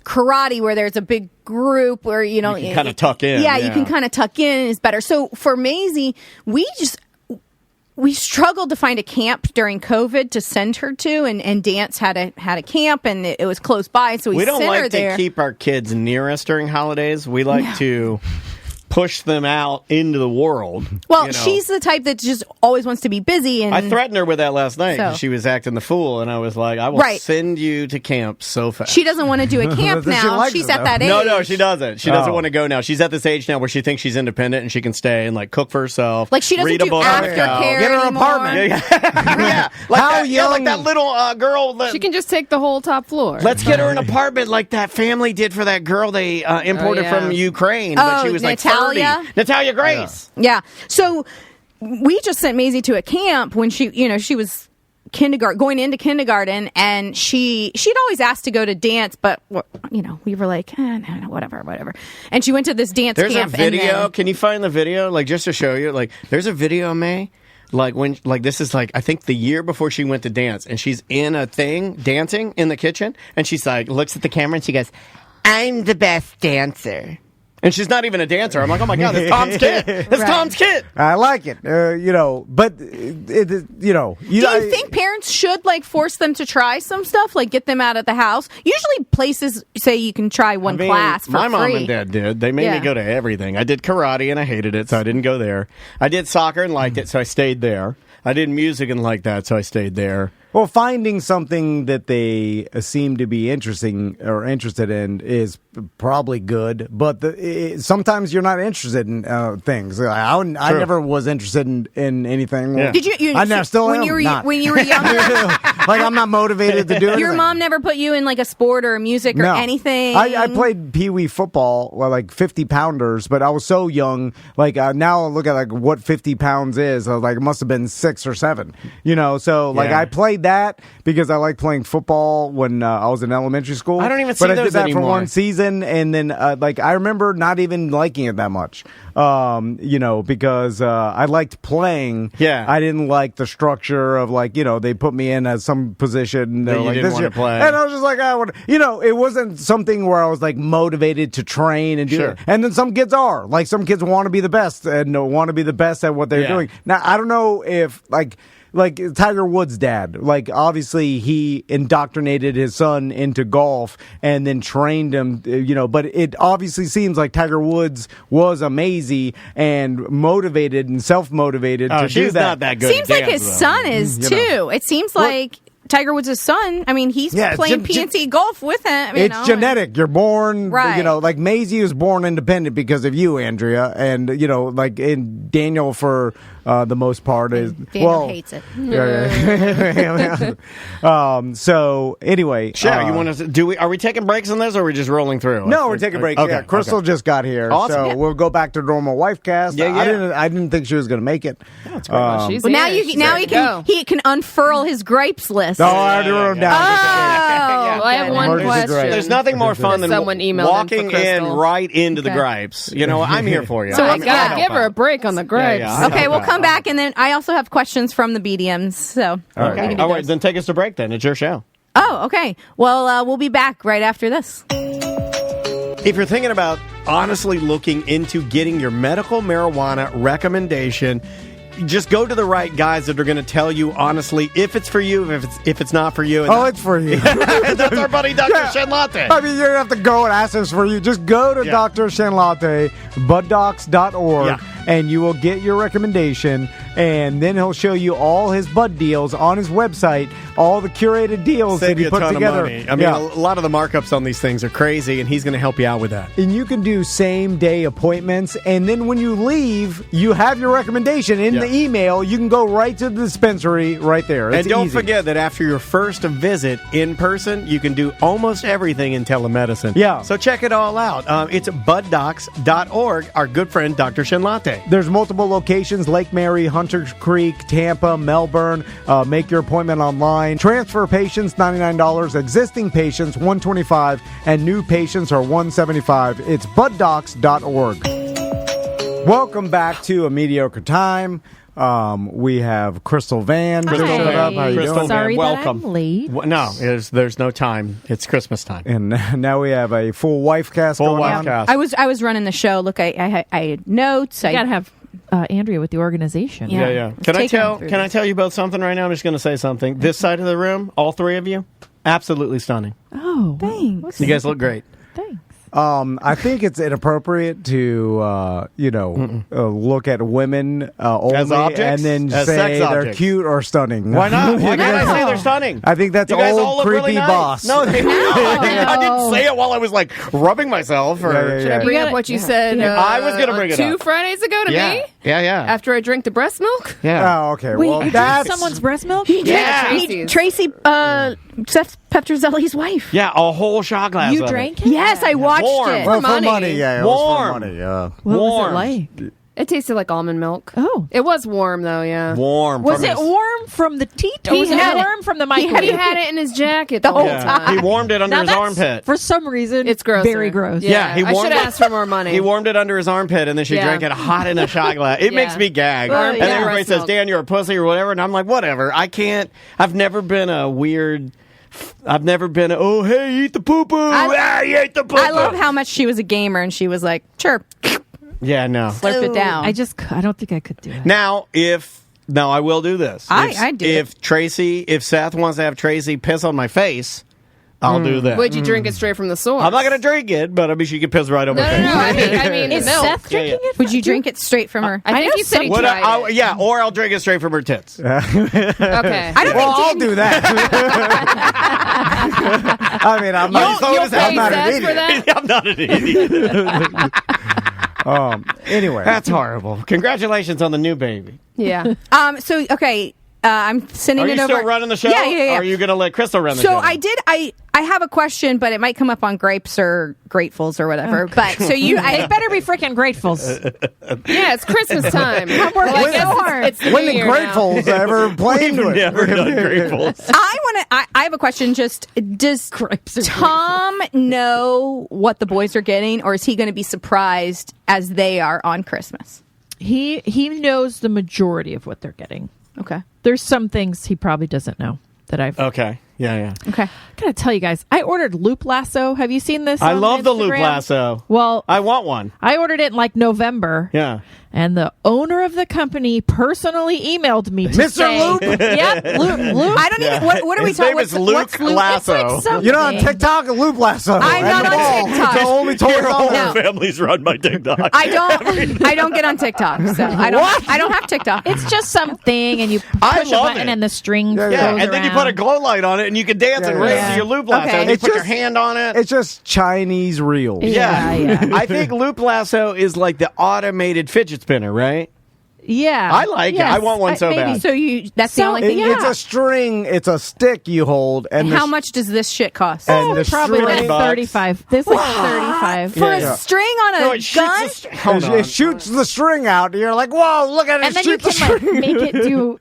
karate where there's a big group where, you can kind of tuck in. Yeah, you can kind of tuck in is better. So for Maisie, we struggled to find a camp during COVID to send her to, and Dance had a camp, and it was close by, so we don't sent like her there. To keep our kids near us during holidays. We like to push them out into the world. Well, she's the type that just always wants to be busy. And I threatened her with that last night because she was acting the fool, and I was like, I will send you to camp so fast. She doesn't want to do a camp now. She's at that age. No, she doesn't. She doesn't want to go now. She's at this age now where she thinks she's independent and she can stay and like cook for herself. Like she doesn't read a do book aftercare Get her an anymore. apartment. Yeah. Like that little girl. She can just take the whole top floor. Let's get her an apartment like that family did for that girl they imported from Ukraine. But she was like Natalia? 30. Natalia Grace. Yeah. So we just sent Maisie to a camp when she was going into kindergarten, and she'd always asked to go to dance, but we were like, no, whatever. And she went to this dance camp. There's a video. Can you find the video? Like just to show you, like there's a video, May. Like when, like this is like I think the year before she went to dance, and she's in a thing dancing in the kitchen, and she's like looks at the camera and she goes, "I'm the best dancer." And she's not even a dancer. I'm like, oh my God, that's Tom's kid. That's Tom's kid. I like it. But do you think parents should like force them to try some stuff, like get them out of the house? Usually places say you can try one class for my free. mom and dad did. They made me go to everything. I did karate and I hated it, so I didn't go there. I did soccer and liked it, so I stayed there. I did music and liked that, so I stayed there. Well, finding something that they seem to be interested in is probably good, but sometimes you're not interested in things. I never was interested in anything. Yeah. Did you? I never still when am. You were, when you were younger, like I'm not motivated to do it. Your mom never put you in like a sport or music or anything. I played Pee Wee football, like 50 pounders, but I was so young. Like now I look at like what 50 pounds is. I was like, it must have been 6 or 7. So like I played that because I liked playing football when I was in elementary school. I don't even see those anymore. But I did that for one season, and then like I remember not even liking it that much. Because I liked playing. Yeah, I didn't like the structure of like they put me in as some position. That you like, didn't want to play, and I was just like, it wasn't something where I was like motivated to train and do it. And then some kids are like some kids want to be the best and want to be the best at what they're doing. Now I don't know if like Tiger Woods' dad, like obviously he indoctrinated his son into golf and then trained him, but it obviously seems like Tiger Woods was amazing and motivated and self-motivated to do that. She's not that good. Seems like his son is too. It seems like Tiger Woods' son, I mean, he's playing PNC golf with him. It's genetic. You're born, like Maisie was born independent because of you, Andrea, and, like in Daniel for the most part is Daniel hates it. So anyway, you want to are we taking breaks on this or are we just rolling through? No, we're taking breaks. Okay, Crystal just got here, so we'll go back to normal Wifecast. I didn't think she was going to make it. Now he can unfurl his gripes list. No, I already wrote them down. I have one question. There's nothing more fun than walking in right into the gripes. I'm here for you. So I gotta give her a break on the gripes. Okay, we'll come back, and then I also have questions from the BDMs. So all right, then take us to break. Then it's your show. Oh, okay. Well, we'll be back right after this. If you're thinking about honestly looking into getting your medical marijuana recommendation, just go to the right guys that are going to tell you honestly if it's for you, if it's not for you. It's for you. That's our buddy Dr. Shenlatte. I mean, you don't have to go and ask us for you. Just go to Dr. Shenlatte, buddocs.org, and you will get your recommendation. and then he'll show you all his bud deals on his website, all the curated deals Save that he you a put ton together. of money. I mean, a lot of the markups on these things are crazy, and he's going to help you out with that. And you can do same-day appointments, and then when you leave, you have your recommendation in the email. You can go right to the dispensary right there. It's and don't easy. forget that after your first visit in person, you can do almost everything in telemedicine. Yeah. So check it all out. It's buddocs.org, our good friend Dr. Shinlate. There's multiple locations: Lake Mary, Hunter Creek, Tampa, Melbourne. Make your appointment online. Transfer patients, $99. Existing patients, $125. And new patients are $175. It's buddocs.org. Welcome back to A Mediocre Time. We have Crystal Van. Hi. Crystal, what up? How you Crystal doing? Sorry welcome. that I'm late. No, there's no time. It's Christmas time. And now we have a full Wifecast Full going on. Wifecast. I was running the show. Look, I had notes. You gotta have Andrea with the organization. Yeah. Let's Can I take them tell? through Can I this. tell you both something right now? I'm just going to say something. This side of the room, all three of you, absolutely stunning. Oh, Thanks. You guys look great. thanks. I think it's inappropriate to, look at women only As objects? and then As say sex they're objects. cute or stunning. Why not? Why can't I say they're stunning? I think that's You guys all old look creepy really nice. boss. No, I didn't say it while I was like rubbing myself. Or Yeah. Should I bring up what you said? I was gonna bring it two up. Fridays ago to me yeah. after I drank the breast milk. Yeah. Oh, okay. Wait, well, you drank that's someone's breast milk? Yeah. Tracy's. Seth Petrozelli's wife. Yeah, a whole shot glass. You of drank it. it? Yes, I watched Warm. it. well, for money. money. Yeah, it was Warm. for money. Yeah. What Warm. was it like? It tasted like almond milk. Oh. It was warm though. Yeah. Warm. Was from it his- warm from the teat, or He was it had it- warm from the He microwave? had it in his jacket The whole Yeah. time. He warmed it under Now his that's, armpit. for some reason, It's gross. very gross. Yeah, he I warmed should it- have asked for more money. He warmed it under his armpit, and then she Yeah. drank it hot in a shot glass. It Yeah. makes me gag. Well, and yeah. everybody Breast says, milk. Dan, you're a pussy or whatever. And I'm like, whatever. I can't. I've never been a weird. I've never been a, oh, hey, eat the poo-poo. You ate the poo-poo. I love how much she was a gamer and she was like, sure, Yeah, no. slurped it down. I don't think I could do it. Now, I will do this. I'd do it. If Seth wants to have Tracy piss on my face, I'll do that. Would you drink it straight from the source? I'm not going to drink it, but I mean, she can piss right on my No, face. no, no. I mean, Is the milk. Seth drinking it? Would you drink it straight from her? I think know he said he Would tried I, it. yeah, or I'll drink it straight from her tits. Okay. I don't Well, think I'll do that. I mean, I'm not. You'll so pay I'm not an Seth for idiot. that? I'm not an idiot. Anyway, That's horrible. Congratulations on the new baby. Yeah. So okay, I'm sending Are it you over. still running the show? Yeah. Or are you going to let Crystal run the So show? I have a question, but it might come up on grapes or gratefuls or whatever. But so It better be freaking gratefuls. Yeah, it's Christmas time. I'm working Well, I guess so hard. It's the when new the year now. Gratefuls ever played We've to it. never done gratefuls. I have a question. Just does Grapes are Tom know what the boys are getting, or is he going to be surprised as they are on Christmas? He knows the majority of what they're getting. Okay. There's some things he probably doesn't know that I've. Okay. Yeah. Okay. Gotta tell you guys, I ordered loop lasso. Have you seen this? I on love the loop Instagram? lasso. Well, I want one. I ordered it in like November. Yeah. And the owner of the company personally emailed me to Mr. say, Loop? Yep, Loop. I don't even. What are we His talking? name is Luke what's Luke? Lasso. It's like something. You're not on TikTok, Loop Lasso. I'm and not the on ball. TikTok. It's the only toy Your on whole there. No. family's run by TikTok. I don't get on TikTok, so I don't have TikTok. It's just something, and you I push a love button, it. and the string Yeah, goes Yeah, and then you put a around. glow light on it, and you can dance and Yeah, race yeah. to your loop lasso. Okay. And you It's put your just- hand on it. It's just Chinese reels. Yeah. I think loop lasso is like the automated fidget spinner, right? Yeah, I like it. I want one so maybe. bad. So that's the So, only thing. yeah. It's a string. It's a stick you hold, and How the much does this shit cost? And the Probably like string, $30. 35. There's like 35. For Yeah. a string on a No, it shoots gun? the hold on. it shoots the string out. And you're like, whoa! Look at it! And then you shoot the can like string. make it do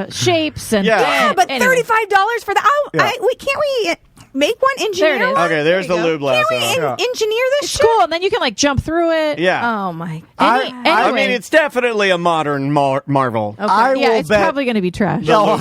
shapes and Yeah. Yeah, but anyway. $35 for the. Can't we make one? Engineer There it is. one? Okay, there's the There you loop go. lasso. Can we Yeah. engineer this It's shit? cool, and then you can like jump through it. Yeah. Oh my! I Anyway, mean, it's definitely a modern marvel. I yeah, will it's bet. probably going to be trash. I'll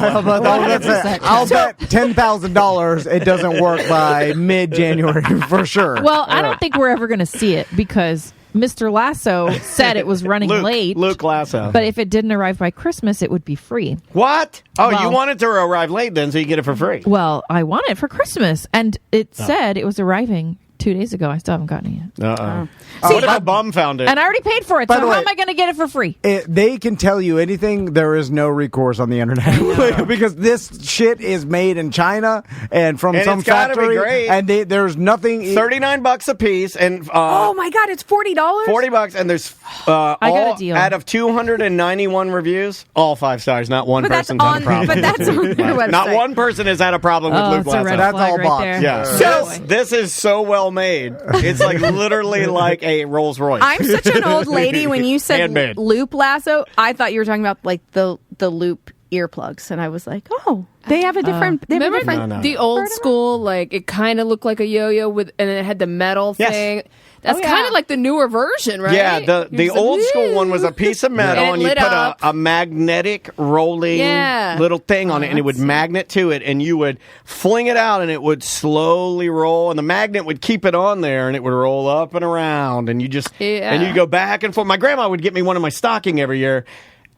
bet $10,000 it doesn't work by mid-January for sure. Well, I don't think we're ever going to see it because Mr. Lasso said it was running late. Luke Lasso. But if it didn't arrive by Christmas, it would be free. What? Oh, you Well- want it to arrive late then, so you get it for free. Well, I want it for Christmas, and it said it was arriving 2 days ago. I still haven't gotten it yet. What if a bum found it? And I already paid for it, so how am I going to get it for free? They can tell you anything. There is no recourse on the internet because this shit is made in China and from some factory. Be great. And there's nothing. $39 a piece, and oh my god, it's $40. $40, and there's I got a deal. Out of 291 reviews, all 5 stars. Not one person had a problem. But that's on their website. Not one person has had a problem with Luke Lasso. That's all bots. Yeah. This is so well made. It's like literally like a Rolls Royce. I'm such an old lady. When you said loop lasso, I thought you were talking about like the loop earplugs, and I was like, oh, they have a different. Remember the old school, like it kind of looked like a yo-yo and it had the metal thing. That's kind of like the newer version, right? Yeah, the old school one was a piece of metal, and you put a magnetic rolling little thing on it, and it would magnet to it, and you would fling it out, and it would slowly roll, and the magnet would keep it on there, and it would roll up and around, and you just and you go back and forth. My grandma would get me one in my stocking every year.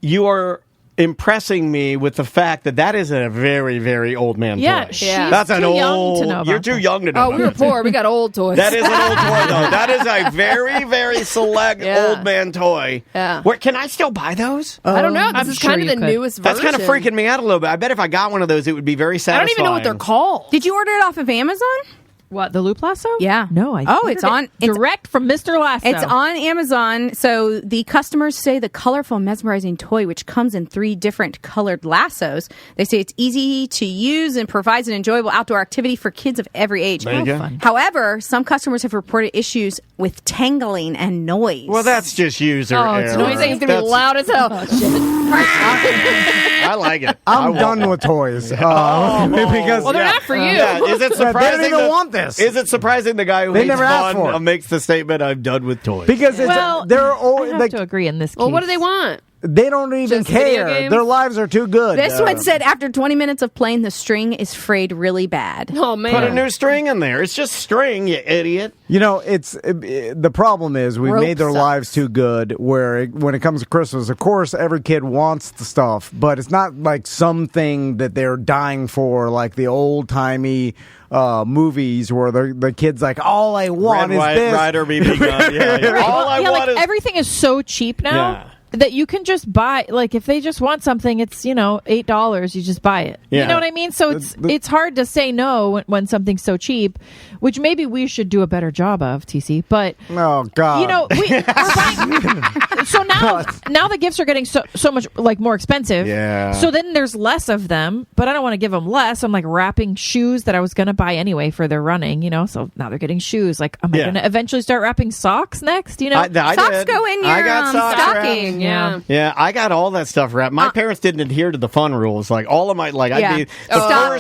You are impressing me with the fact that is a very, very old man toy. That's an old. You're too young to know. Oh, we were poor. We got old toys. That is an old toy, though. That is a very, very select old man toy. Yeah. Where can I still buy those? I don't know. This is kind of the newest version. That's kind of freaking me out a little bit. I bet if I got one of those, it would be very satisfying. I don't even know what they're called. Did you order it off of Amazon? What, the loop lasso? Yeah. No, it's on direct from Mr. Lasso. It's on Amazon. So the customers say the colorful, mesmerizing toy, which comes in 3 different colored lassos, they say it's easy to use and provides an enjoyable outdoor activity for kids of every age. There you go. However, some customers have reported issues with tangling and noise. Well, that's just user error. It's noise thing is going to be loud as hell. I like it. I'm done with toys. Because they're not for you. Is it surprising? They don't even want this. Is it surprising the guy who hates fun makes the statement, "I'm done with toys"? Because they're I have to agree in this case. Well, what do they want? They don't even care. Their lives are too good. This one said after 20 minutes of playing, the string is frayed really bad. Oh, man. Put a new string in there. It's just string, you idiot. You know, the problem is we've made their lives too good where when it comes to Christmas, of course, every kid wants the stuff, but it's not like something that they're dying for, like the old-timey movies where the kid's like, all I want is this. Rider BB gun. Yeah. All I want is... Everything is so cheap now. That you can just buy, like if they just want something, it's $8. You just buy it. Yeah. You know what I mean? So it's hard to say no when something's so cheap, which maybe we should do a better job of, TC. But oh god, we're buying. So now the gifts are getting so much like more expensive. Yeah. So then there's less of them, but I don't want to give them less. I'm like wrapping shoes that I was going to buy anyway for their running. So now they're getting shoes. Like, am I going to eventually start wrapping socks next? I socks go in your stocking. Yeah, I got all that stuff wrapped. My parents didn't adhere to the fun rules. Like all of my,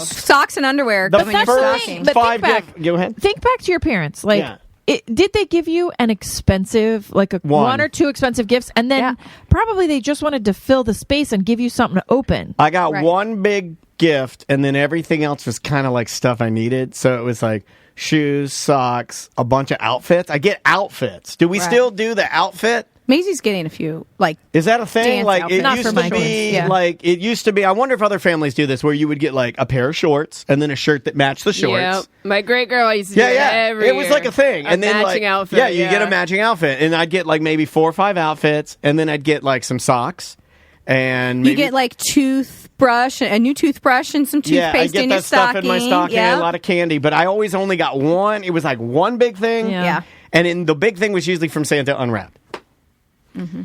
socks and underwear. The first 5 gifts. Go ahead. Think back to your parents. Like, did they give you an expensive, like one or two expensive gifts, and then probably they just wanted to fill the space and give you something to open? I got one big gift, and then everything else was kind of like stuff I needed. So it was like shoes, socks, a bunch of outfits. I get outfits. Do we still do the outfit? Maisie's getting a few, is that a thing? Like, it Not used for to my be, kids. it used to be, I wonder if other families do this, where you would get, like, a pair of shorts, and then a shirt that matched the shorts. Yeah, my great girl used to do that every year. It was like a thing. And then, matching outfit. Yeah, you get a matching outfit. And I'd get, like, maybe 4 or 5 outfits, and then I'd get, like, some socks, and maybe... You get, like, a new toothbrush, and some toothpaste in your stocking. Stuff in my stocking, and a lot of candy, but I always only got one. It was, like, one big thing. Yeah. And then the big thing was usually from Santa unwrapped. Mm-hmm.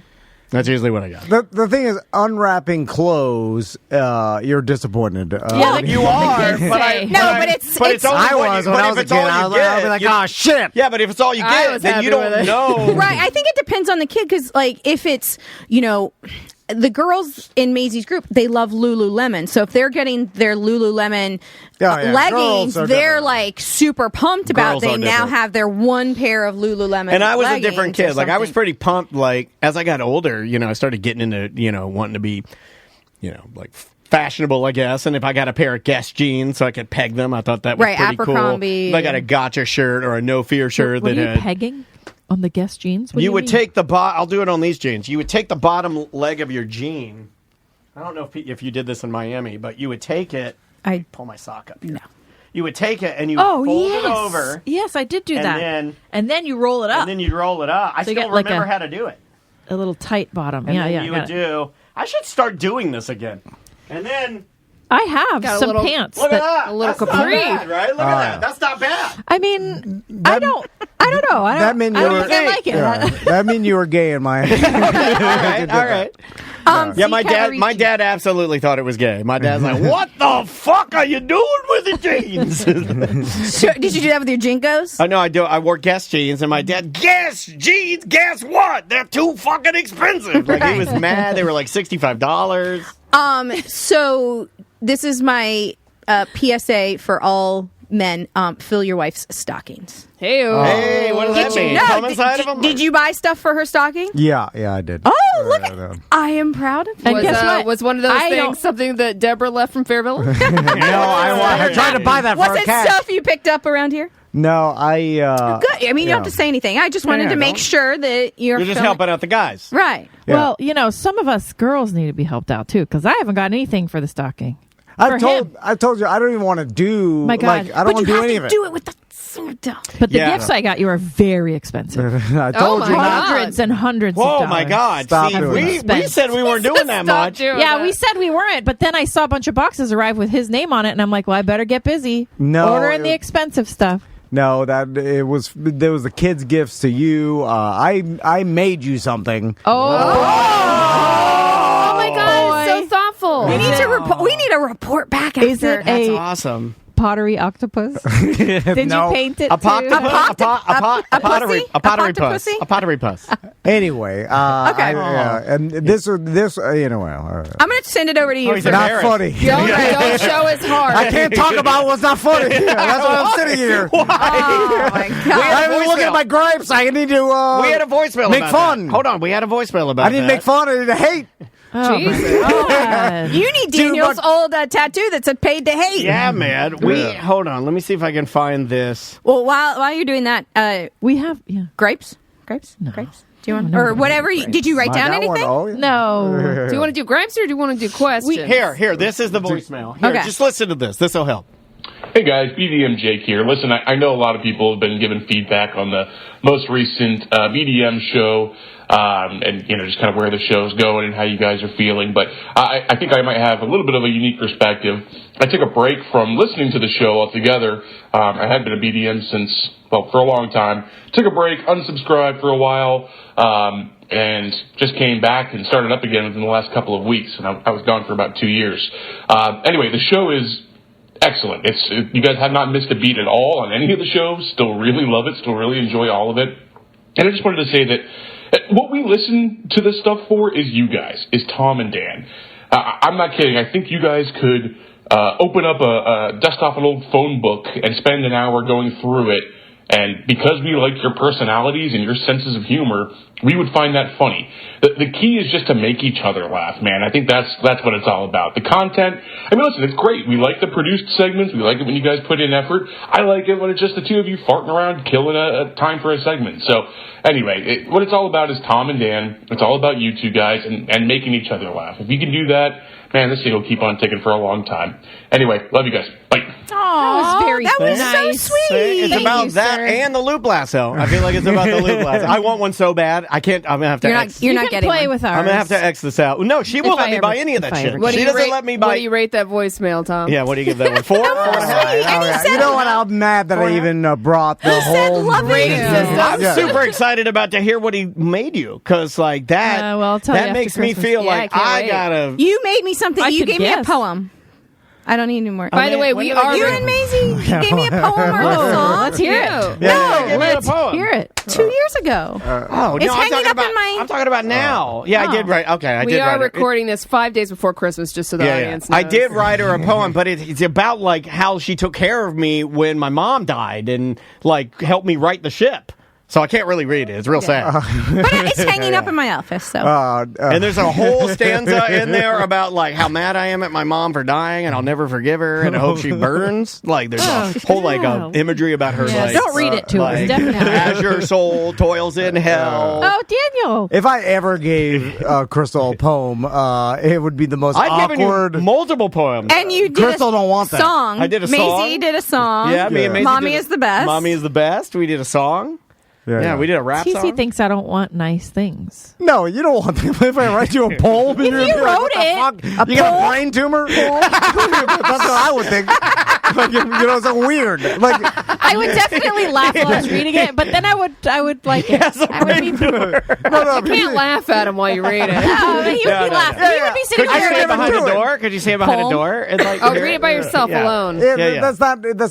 That's usually what I got. The thing is, unwrapping clothes, you're disappointed. You are, but it's only I was when I was a kid. I'll be like, oh shit. Yeah, but if it's all you get, then you don't know. Right. I think it depends on the kid because, like, if it's the girls in Maisie's group, they love Lululemon. So if they're getting their Lululemon leggings, they're like super pumped about it. They now have their one pair of Lululemon And I was a different kid. Like, I was pretty pumped. Like, as I got older, I started getting into, wanting to be, like fashionable, I guess. And if I got a pair of Guess jeans so I could peg them, I thought that was pretty Abercrombie. cool. If I got a Gotcha shirt or a No Fear shirt what are you pegging? On the Guess jeans? You would take the I'll do it on these jeans. You would take the bottom leg of your jean. I don't know if you did this in Miami, but you would take it. I'd pull my sock up here. No. you would take it and you fold it over. Yes, I did do that. And then you roll it up. And then you'd roll it up. I still remember how to do it. A little tight bottom. And then you would do. I should start doing this again. And then I have some pants. Look at that. A little capri. Not bad, right? Look at that. That's not bad. I mean, I don't know. That meant you were. I like it. Yeah, that mean you were gay in my. All right. My dad absolutely thought it was gay. My dad's like, "What the fuck are you doing with the jeans?" Sure. Did you do that with your Jinkos? I know I do. I wore Guess jeans, and my dad, Guess jeans. Guess what? They're too fucking expensive. Like he was mad. They were like $65. So this is my PSA for all men. Fill your wife's stockings. Hey, what does that mean? Come inside of them? Did you buy stuff for her stocking? Yeah, I did. Oh, look at I am proud of you. And guess what? Was one of those things something that Deborah left from Fairville? No, I tried to buy that for Was it cash. stuff you picked up around here? No, Good. I mean, you don't have to say anything. I just wanted to make sure that you're just helping out the guys. Right. Yeah. Well, some of us girls need to be helped out, too, because I haven't got anything for the stocking. I told you, I don't even want to do. My God. Like, I don't want to do any of it. Do it with the soda. But the gifts I got you are very expensive. I told you. Hundreds and hundreds of dollars. Oh, my God. Stop See, doing we said we weren't doing that much. We said we weren't, but then I saw a bunch of boxes arrive with his name on it, and I'm like, well, I better get busy. Ordering the expensive stuff. No, there was the kids' gifts to you. I made you something. Oh my God! It's so thoughtful. We need to report. We need a report back after. Is it That's awesome. Pottery octopus? Did you paint it? A pottery puss. Anyway, and this I'm going to send it over to you. Not funny. Don't show his heart. I can't talk about what's not funny. That's why I'm sitting here. Why? Oh my God! I'm looking at my gripes. I need to. We had a voicemail. Make about fun. That. Hold on, we had a voicemail about. I didn't make fun. I need to hate. Oh, you need Daniel's old tattoo that said "Paid to Hate." Yeah, man. Hold on. Let me see if I can find this. Well, while you're doing that, we have grapes. No. Grapes. Do you want or whatever? Did you write down anything? No. Do you want to do grapes or do you want to do questions? Here. This is the voicemail. Here, just listen to this. This will help. Hey guys, BDM Jake here. Listen, I know a lot of people have been giving feedback on the most recent BDM show, and just kind of where the show's going and how you guys are feeling. But I think I might have a little bit of a unique perspective. I took a break from listening to the show altogether. I had been a BDM for a long time. Took a break, unsubscribed for a while, and just came back and started up again within the last couple of weeks. And I was gone for about 2 years. Anyway, the show is excellent. You guys have not missed a beat at all on any of the shows. Still really love it. Still really enjoy all of it. And I just wanted to say that what we listen to this stuff for is you guys, is Tom and Dan. I'm not kidding. I think you guys could open up dust off an old phone book and spend an hour going through it. And because we like your personalities and your senses of humor, we would find that funny. The key is just to make each other laugh, man. I think that's what it's all about. The content, I mean, listen, it's great. We like the produced segments. We like it when you guys put in effort. I like it when it's just the two of you farting around, killing a time for a segment. So anyway, what it's all about is Tom and Dan. It's all about you two guys and making each other laugh. If you can do that, man, this thing will keep on ticking for a long time. Anyway, love you guys. Bye. That was so sweet. It's about that and the loop lasso. I feel like it's about the loop lasso. I want one so bad. I can't. I'm gonna have to. You're not getting play one. with ours. I'm gonna have to X this out. No, she won't let me buy any of that shit. She doesn't let me buy. What do you rate that voicemail, Tom? Yeah, what do you give that one? 4? 4.5. You know what? I'm mad that I even brought the whole rating system. I'm super excited about to hear what he made you because like that. I'll tell you that makes me feel like I gotta. You made me something. You gave me a poem. I don't need any more. By the way, we are. You and Maisie gave me a poem or a song. Let's hear it. Let's hear it. 2 years ago. It's hanging up in my. I'm talking about now. Yeah, I did write. Okay, I did. We are recording this 5 days before Christmas, just so the audience knows. I did write her a poem, but it's about like how she took care of me when my mom died and like helped me right the ship. So I can't really read it. It's real sad. But it's hanging up in my office, so. And there's a whole stanza in there about like how mad I am at my mom for dying and I'll never forgive her and I hope she burns. Like there's a whole imagery about her. Like, don't read it to us, definitely. As your soul toils in hell. Oh, Daniel. If I ever gave Crystal a poem, it would be the most awkward. Given you multiple poems. And you did Crystal don't want that. Song. I did a song. Maisie did a song. Yeah, me and Maisie Mommy is the best. Mommy is the best. We did a song. Yeah, we did a rap song. TC thinks I don't want nice things. No, you don't want them. If I write you a poem, if you wrote you got a brain tumor? That's what I would think. Like, it's weird. Like I would definitely laugh while I was reading it, but then I would like it. I would be, you can't laugh at him while you read it. He would be laughing. He would be sitting Could you stand behind a door? Could you stand behind a door? And read it by yourself alone. That's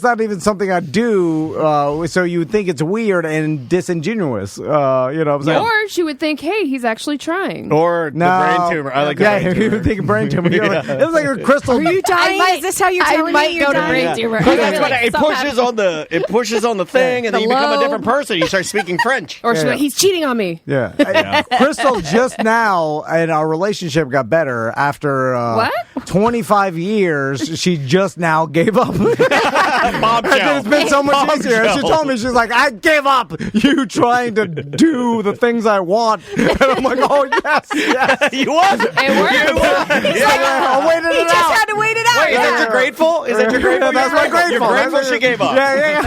not even something I do. So you would think it's weird and disingenuous. Or she would think, hey, he's actually trying. Or the brain tumor. I like the brain tumor. You would think brain tumor. It was like a Crystal. Are you dying? Is this how you're telling me you're dying? It pushes on the thing, and then you become a different person. You start speaking French. Or he's cheating on me. Yeah. Crystal just now, and our relationship got better after 25 years. She just now gave up. Bombshell. It's been so much easier. She told me, she's like, I gave up you trying to do the things I want. And I'm like, oh, yes. You was. It worked. I waited it out. He just had to wait it out. Wait, is that your grateful? Is that your grateful? That's my grateful. You're grateful she gave up. Yeah.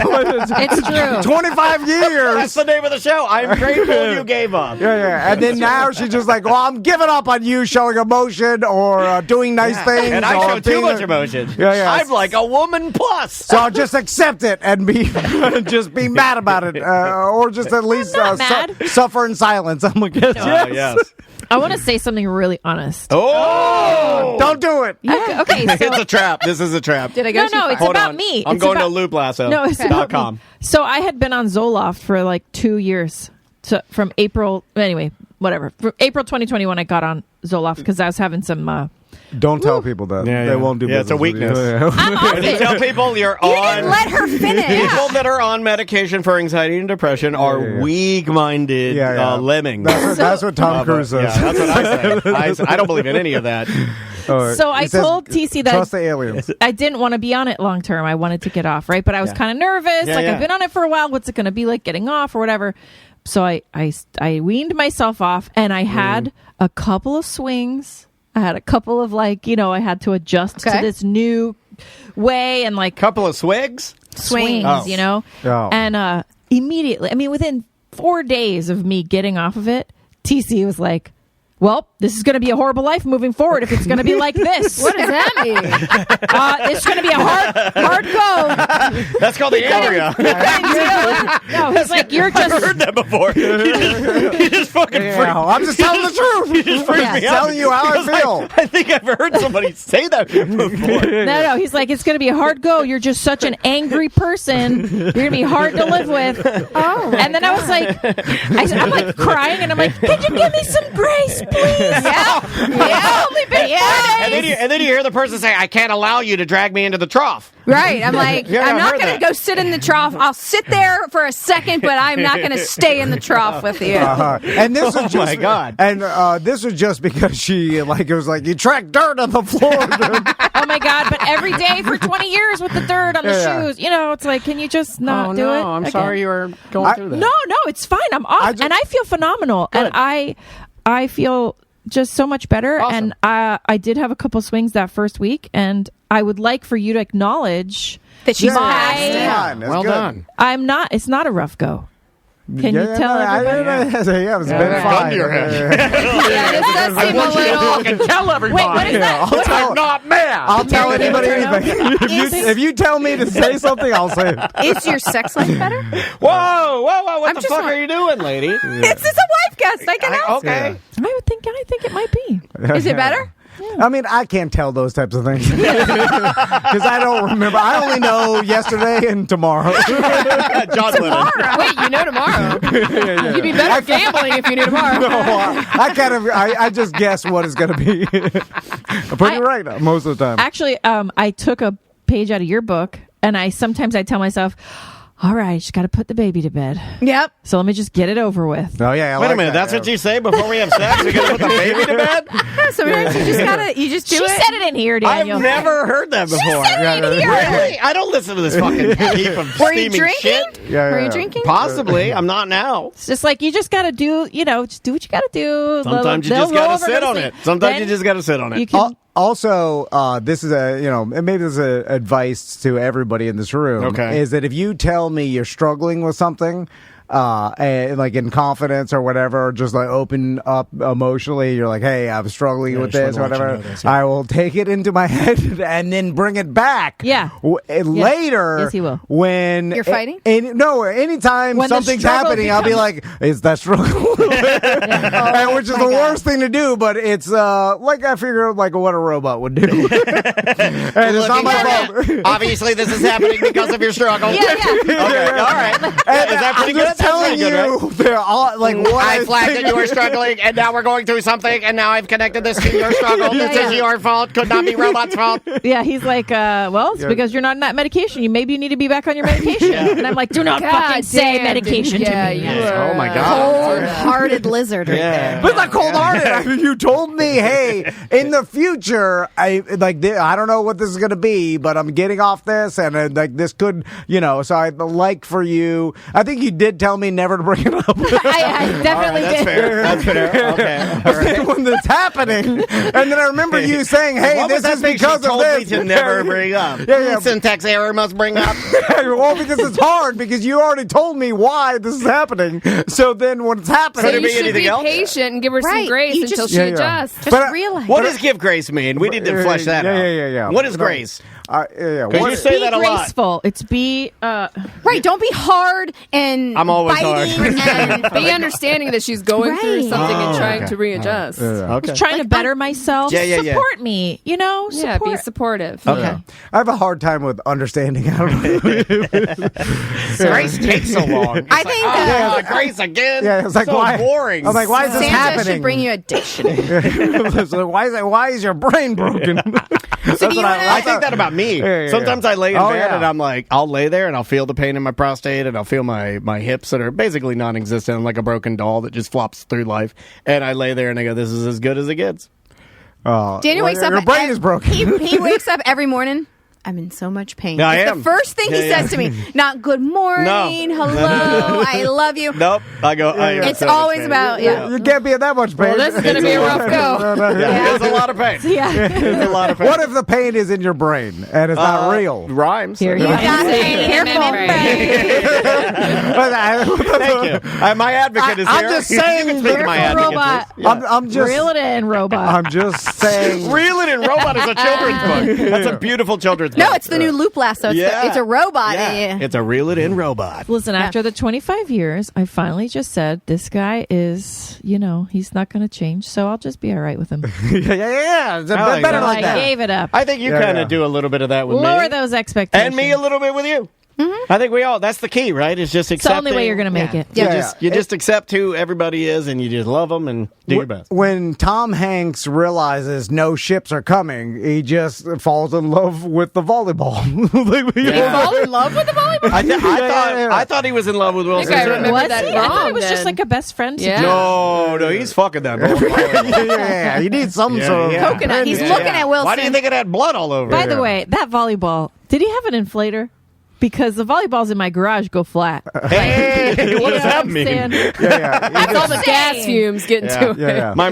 It's true. 25 years. That's the name of the show. I'm grateful you gave up. Yeah. And then now she's just like, well, I'm giving up on you showing emotion or doing nice things. And I show too much emotion. Yeah. I'm like a woman plus. So I'll just accept it and be mad about it. Or just at least suffer in silence. I'm like, yes. I want to say something really honest. Oh! Don't do it. Yeah. Okay. So it's a trap. This is a trap. Did I go No, it's about me. I'm going to looplasso.com. So I had been on Zoloft for like 2 years. So from April, anyway, whatever. From April 2021, I got on Zoloft because I was having some... Don't tell people that. They won't do business. It's a weakness. I'm off When you it. tell people You didn't let her finish. People that are on medication for anxiety and depression are weak-minded lemmings. That's what Tom Cruise says. Yeah, that's what I say. I don't believe in any of that. So I told TC that trust the aliens. I didn't want to be on it long term. I wanted to get off, right? But I was kind of nervous. I've been on it for a while. What's it going to be like getting off or whatever? So I weaned myself off, and I had a couple of swings. I had a couple of I had to adjust to this new way and couple of swings, and immediately, within 4 days of me getting off of it, TC was like, well, this is going to be a horrible life moving forward if it's going to be like this. What does that mean? It's going to be a hard go. That's called the area. No, he's like, you're just... I've heard that before. He just fucking freaked. I'm just telling the truth. He just freaked me out. Telling you how I feel. I think I've heard somebody say that before. No, he's like, it's going to be a hard go. You're just such an angry person. You're going to be hard to live with. Oh, and then I was like, I'm like crying, and I'm like, could you give me some grace, please? Yeah. Only been 4 days. And then you hear the person say, I can't allow you to drag me into the trough. Right. I'm like, I'm not going that. to go sit in the trough. I'll sit there for a second, but I'm not going to stay in the trough with you. And this was just, my God. And this was just because she, it was like, you tracked dirt on the floor. Oh, my God. But every day for 20 years with the dirt on the shoes. It's like, can you just not do it? I'm sorry you were going through that. No, it's fine. I'm off. And I feel phenomenal. Good. And I feel just so much better. Awesome. And I did have a couple swings that first week, and I would like for you to acknowledge that she's past it. Well done. I'm not. It's not a rough go. Can you tell everybody? It's been fine. Gun to your head. This does seem a little... Tell everybody. Wait, what is that? I'm not mad. I'll tell anybody anything. If you tell me to say something, I'll say it. Is your sex life better? Whoa. What the fuck are you doing, lady? This is a Wifecast. I can ask. Okay. I think it might be. Is it better? I mean, I can't tell those types of things because I don't remember. I only know yesterday and tomorrow. John Lennon. Wait, you know tomorrow? You'd be better at gambling if you knew tomorrow. No, I just guess what it's going to be. I'm pretty right most of the time. Actually, I took a page out of your book, and sometimes I tell myself, all right, just got to put the baby to bed. Yep. So let me just get it over with. Oh yeah. Wait a minute. That's what you say before we have sex? We gotta put the baby to bed? Sometimes you just do She it. said it in here, Daniel. I've never heard that before. She said it in here. Really? I don't listen to this fucking heap of Were you steaming drinking? shit. Were you drinking? Possibly. I'm not now. It's just like you just got to do, just do what you got to do. Sometimes you just gotta sit on it. Sometimes you just gotta sit on it. You can, Also, this is maybe this is advice to everybody in this room. Okay. Is that if you tell me you're struggling with something, and like in confidence or whatever, or just like open up emotionally, you're like, hey, I'm struggling with this or whatever. I will take it into my head and then bring it back. Yeah. Later. Yes, he will. When you're fighting? Anytime when something's happening, I'll be like, is that struggle? Which is the worst thing to do, but it's like I figure like what a robot would do. And it's not my fault. Obviously, this is happening because of your struggle. Yeah. Okay, all right. Is that pretty good? Telling you, right? they're all like what I flagged that you were struggling, and now we're going through something, and now I've connected this to your struggle. This is your fault. Could not be robot's fault. Yeah, he's like, it's because you're not on that medication. Maybe you need to be back on your medication. And I'm like, do not fucking say medication to me. Oh my god, cold-hearted lizard right there. But it's not cold-hearted. I mean, you told me, hey, in the future, I don't know what this is going to be, but I'm getting off this, and like this could, so I'd like for you. I think you did tell me never to bring it up. I definitely did. That's fair. Okay. All right. When it's happening, and then I remember you saying, "Hey, this is because of this." Me to never bring up. Yeah. Syntax error must bring up. Well, because it's hard because you already told me why this is happening. So then when it's happening, so you should be patient and give her some grace until she adjusts. Just realize. What does give grace mean? We need to flesh that out. Yeah. What is grace? Because you say that a lot. Graceful. It's be right. Don't be hard and I'm always biting hard. And be understanding that she's going through something and trying to readjust. Just trying to better myself. Support me. Yeah, be supportive. Okay. I have a hard time with understanding. I don't know. Grace takes so long. I think grace again. Yeah, it's like so why? boring. I'm like, why is this Santa happening? should bring you a dictionary. So why is your brain broken? I think that about me. Sometimes I lay in bed and I'm like, I'll lay there and I'll feel the pain in my prostate and I'll feel my hips that are basically non-existent. I'm like a broken doll that just flops through life. And I lay there and I go, this is as good as it gets. Daniel wakes up. Your brain is broken. He wakes up every morning. I'm in so much pain. No, it's the first thing he says to me. Not good morning, hello, I love you. Nope. I go. It's always about You can't be in that much pain. Well, this is going to be a rough go. It's a lot of pain. It's a lot of pain. What if the pain is in your brain and it's not real? Rhymes. Here you go. Careful. Thank you. My advocate is here. I'm just saying, robot. I'm just reel it in, robot. I'm just saying. Reel It In Robot is a children's book. That's a beautiful children's book. No, it's the new Loop Lasso. It's a robot. Yeah. It's a Reel It In Robot. Listen, after the 25 years, I finally just said, this guy is, he's not going to change, so I'll just be all right with him. Yeah. It's better like that. I gave it up. I think you kind of do a little bit of that with me. Lower those expectations. And me a little bit with you. Mm-hmm. I think we all, that's the key, right? It's just accepting. It's the only way you're going to make it. You just accept who everybody is and you just love them and do your best. When Tom Hanks realizes no ships are coming, he just falls in love with the volleyball. He fall in love with the volleyball? I thought he was in love with Will Smith. I remember that wrong. I thought it was just like a best friend. No, he's fucking that ball. You need some sort of coconut. He's looking at Wilson. Why do you think it had blood all over it? By the way, that volleyball, did he have an inflator? Because the volleyballs in my garage go flat. Hey, what does that mean? That's all the gas fumes getting to it. Yeah. My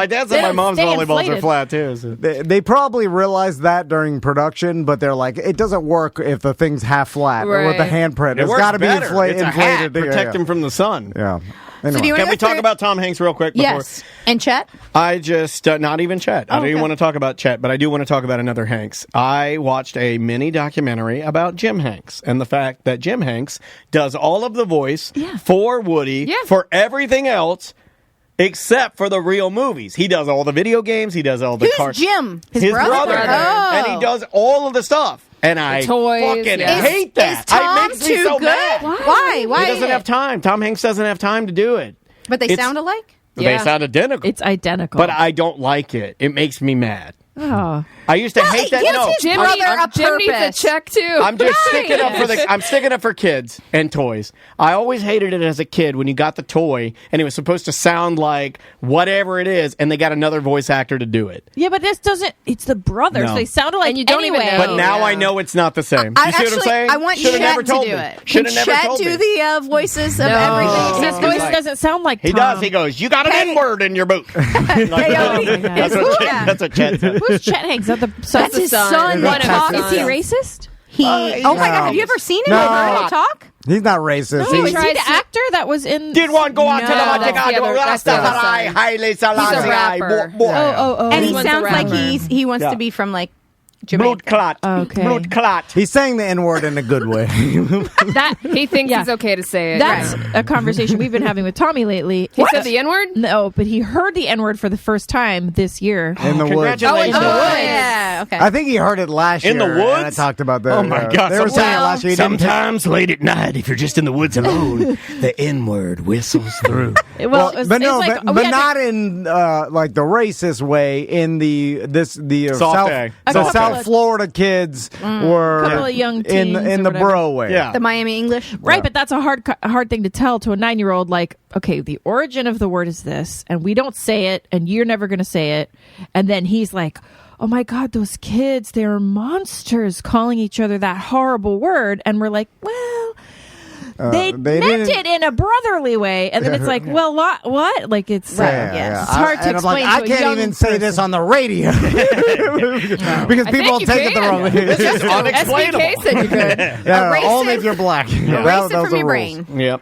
dad said my mom's volleybballs are flat too. So. They probably realized that during production, but they're like, it doesn't work if the thing's half flat with the handprint. It's got to be inflated. Protect him from the sun. Yeah. Anyway. So can we talk about Tom Hanks real quick? Yes. And Chet? I just, not even Chet. I don't even want to talk about Chet, but I do want to talk about another Hanks. I watched a mini documentary about Jim Hanks and the fact that Jim Hanks does all of the voice for Woody, for everything else, except for the real movies. He does all the video games. He does all the cars. Who's Jim? His brother. Oh. And he does all of the stuff. And I fucking hate that. Is Tom it makes me so good? mad. Why? He doesn't have time. Tom Hanks doesn't have time to do it. But they sound alike? They sound identical. It's identical. But I don't like it. It makes me mad. Oh. I used to hate that. No, Jim needs a check too. I'm just sticking up I'm sticking up for kids and toys. I always hated it as a kid when you got the toy and it was supposed to sound like whatever it is, and they got another voice actor to do it. Yeah, but this doesn't. It's the brothers. No. They sounded like and you don't even know. But now I know it's not the same. You see what I'm saying? I want Chet to do it. Can Chet do the voices of everything? His voice doesn't sound like Tom. He does. He goes, "You got an N-word in your boot." That's what Chet said. Who's Chet Hanks? That's his son. Is he racist? Oh my God! Have you ever seen him? No. Heard him talk? He's not racist. No, is he the actor that was in? Did one go out to the Rastafari, Haile Selassie? He's a rapper. Oh. And he sounds like he wants to be from like Jamaica. Blood clot. Okay. Blood clot. He's saying the N-word in a good way. He thinks it's okay to say it. That's a conversation we've been having with Tommy lately. He said the N-word? No, but he heard the N-word for the first time this year. In the woods. Congratulations. Yeah. Okay. I think he heard it last year. In the woods? And I talked about that. Oh, my God. They were saying it last year. Sometimes late at night, if you're just in the woods alone, the N-word whistles through. Well, but not in like the racist way. In the South Florida kids were a couple of young teens in the bro way. Yeah. The Miami English. Right, but that's a hard thing to tell to a 9-year-old. Like, okay, the origin of the word is this, and we don't say it, and you're never going to say it. And then he's like, oh my God, those kids, they're monsters calling each other that horrible word. And we're like, well, they meant it in a brotherly way. And then it's like, well, what? Like, it's it's hard to explain. I can't even say this on the radio because people will take it the wrong way. It's just unexplainable. SBK said you could. Only if you're black. Erase it from your brain. Yep.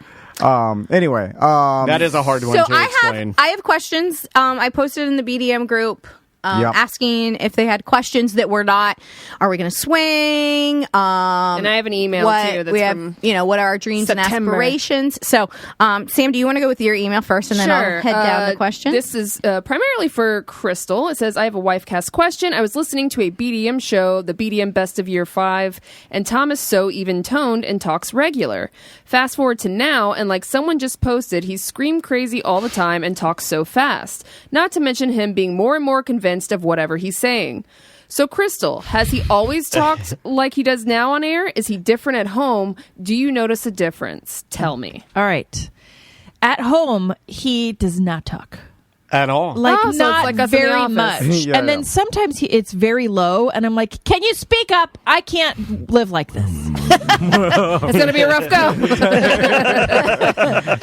Anyway, that is a hard one to explain. I have questions. I posted in the BDM group. Asking if they had questions that were not, are we going to swing? And I have an email too. That's from what are our dreams September. and aspirations? So, Sam, do you want to go with your email first, and then I'll head down the question? This is primarily for Crystal. It says, I have a Wifecast question. I was listening to a BDM show, the BDM Best of Year 5, and Tom is so even-toned and talks regular. Fast forward to now, and like someone just posted, he's scream crazy all the time and talks so fast. Not to mention him being more and more convinced of whatever he's saying. So, Crystal, has he always talked like he does now on air? Is he different at home? Do you notice a difference? Tell me. All right. At home, he does not talk. At all. Like, so not it's like us very in the much. office. And then sometimes it's very low, and I'm like, can you speak up? I can't live like this. It's going to be a rough go.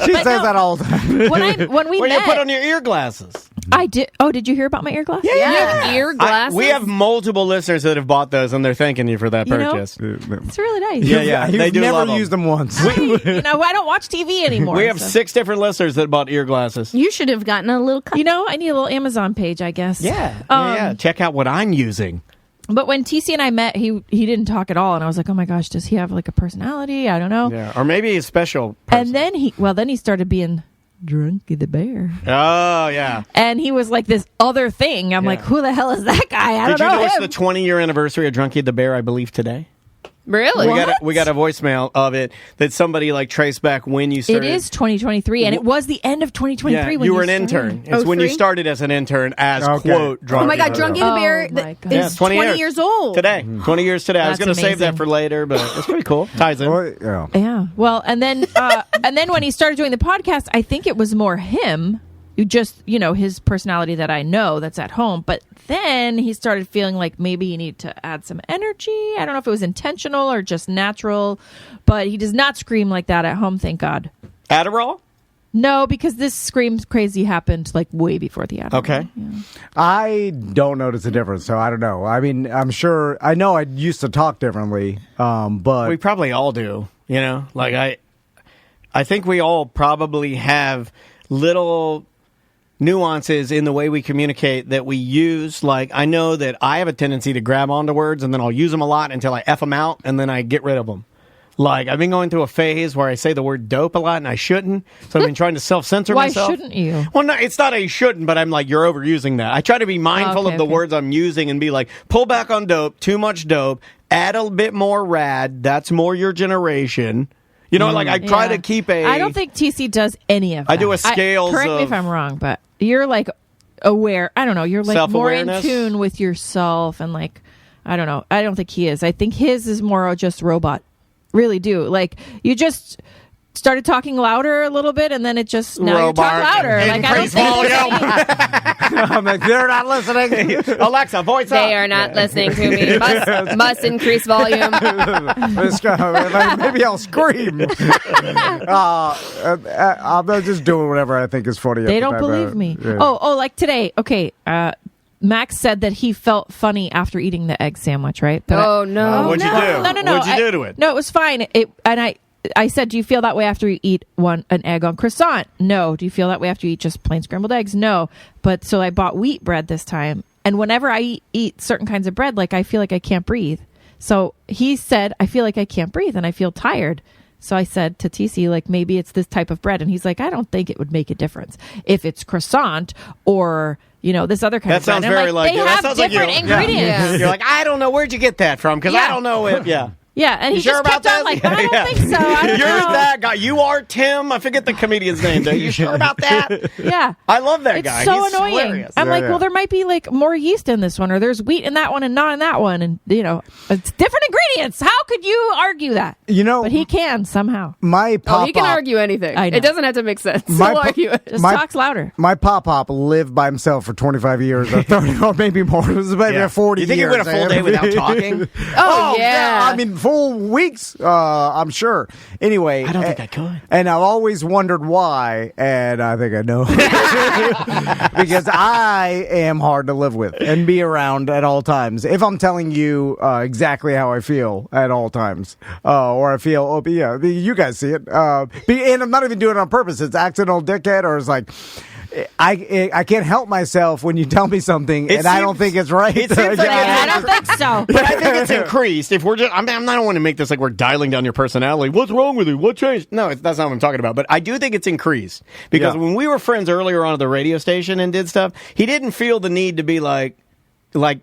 She says that all the time. When we met, you put on your ear glasses. I did. Oh, did you hear about my ear glasses? You have ear glasses? We have multiple listeners that have bought those, and they're thanking you for that purchase. It's really nice. Yeah. You've They do never love them. used them once. I don't watch TV anymore. We have 6 different listeners that bought ear glasses. You should have gotten a little cut. I need a little Amazon page, I guess. Yeah. Check out what I'm using. But when TC and I met, he didn't talk at all, and I was like, oh my gosh, does he have like a personality? I don't know. Yeah, or maybe he's special person. And then he started being Drunky the Bear. Oh, yeah. And he was like this other thing. I'm like, who the hell is that guy? I don't know. Did you know it's the 20-year anniversary of Drunky the Bear, I believe, today? Really? We got a voicemail of it that somebody traced back when you started. It is 2023, and it was the end of 2023 when you were an started. intern. It's when you started as an intern as, quote, Drunky. Oh my God, Drunky the Bear is 20 years old. Today. 20 years today. I was going to save that amazing. for later, but it's pretty cool. Ties in. Yeah. Well, and then when he started doing the podcast, I think it was more him. Just, his personality that I know that's at home. But then he started feeling like maybe you need to add some energy. I don't know if it was intentional or just natural, but he does not scream like that at home, thank God. Adderall? No, because this scream crazy happened like way before the Adderall. Okay. Yeah. I don't notice a difference, so I don't know. I mean, I'm sure, I know I used to talk differently, but... We probably all do, Like, I think we all probably have little nuances in the way we communicate that we use. Like, I know that I have a tendency to grab onto words and then I'll use them a lot until I F them out and then I get rid of them. Like, I've been going through a phase where I say the word dope a lot and I shouldn't. So I've been trying to self-censor myself. Why shouldn't you? Well, no, it's not a shouldn't, but I'm like, you're overusing that. I try to be mindful of the words I'm using and be like, pull back on dope, too much dope, add a bit more rad, that's more your generation. I try to keep I don't think TC does any of that. I do a scales correct me if I'm wrong, but you're like aware. I don't know. You're like more in tune with yourself, and like, I don't know. I don't think he is. I think his is more just robot. Really do. Like, you just started talking louder a little bit, and then it just now you talk louder. Like, I don't think I'm like, they're not listening. Alexa, voice up. They are not listening to me. Must increase volume. Maybe I'll scream. I'm just doing whatever I think is funny. They don't believe me. Yeah. Oh, like today. Okay. Max said that he felt funny after eating the egg sandwich, right? But no. What'd you do? No. What'd you do to it? No, it was fine. I said, do you feel that way after you eat an egg on croissant? No. Do you feel that way after you eat just plain scrambled eggs? No. But so I bought wheat bread this time. And whenever I eat certain kinds of bread, like I feel like I can't breathe. So he said, I feel like I can't breathe and I feel tired. So I said to TC, like, maybe it's this type of bread. And he's like, I don't think it would make a difference if it's croissant or, this other kind of bread. That sounds very like, they have different ingredients. Yeah. You're like, I don't know. Where'd you get that from? Because I don't know it. Yeah. Yeah, and he just kept on like, I don't think so. I don't You're know. that guy. You are Tim. I forget the comedian's name. Are you sure about that? Yeah. I love that guy. It's so He's annoying. Hilarious. I'm well, there might be like more yeast in this one, or there's wheat in that one and not in that one. And, it's different ingredients. How could you argue that? But he can somehow. My pop-up. He can argue anything. It doesn't have to make sense. He'll argue it. Just talks louder. My pop-up lived by himself for 25 years, or 30, or maybe more. It was maybe 40 years. You think he went a full day without talking? Oh, yeah. I mean, full weeks. I'm sure. Anyway, I don't think I could. And I've always wondered why, and I think I know. Because I am hard to live with and be around at all times. If I'm telling you exactly how I feel at all times, or I feel, you guys see it. And I'm not even doing it on purpose. It's accidental dickhead, or it's like, I can't help myself when you tell me something, and I don't think it's right. I don't think so. But I think it's increased. If we're I don't want to make this like we're dialing down your personality. What's wrong with you? What changed? No, that's not what I'm talking about. But I do think it's increased because when we were friends earlier on at the radio station and did stuff, he didn't feel the need to be like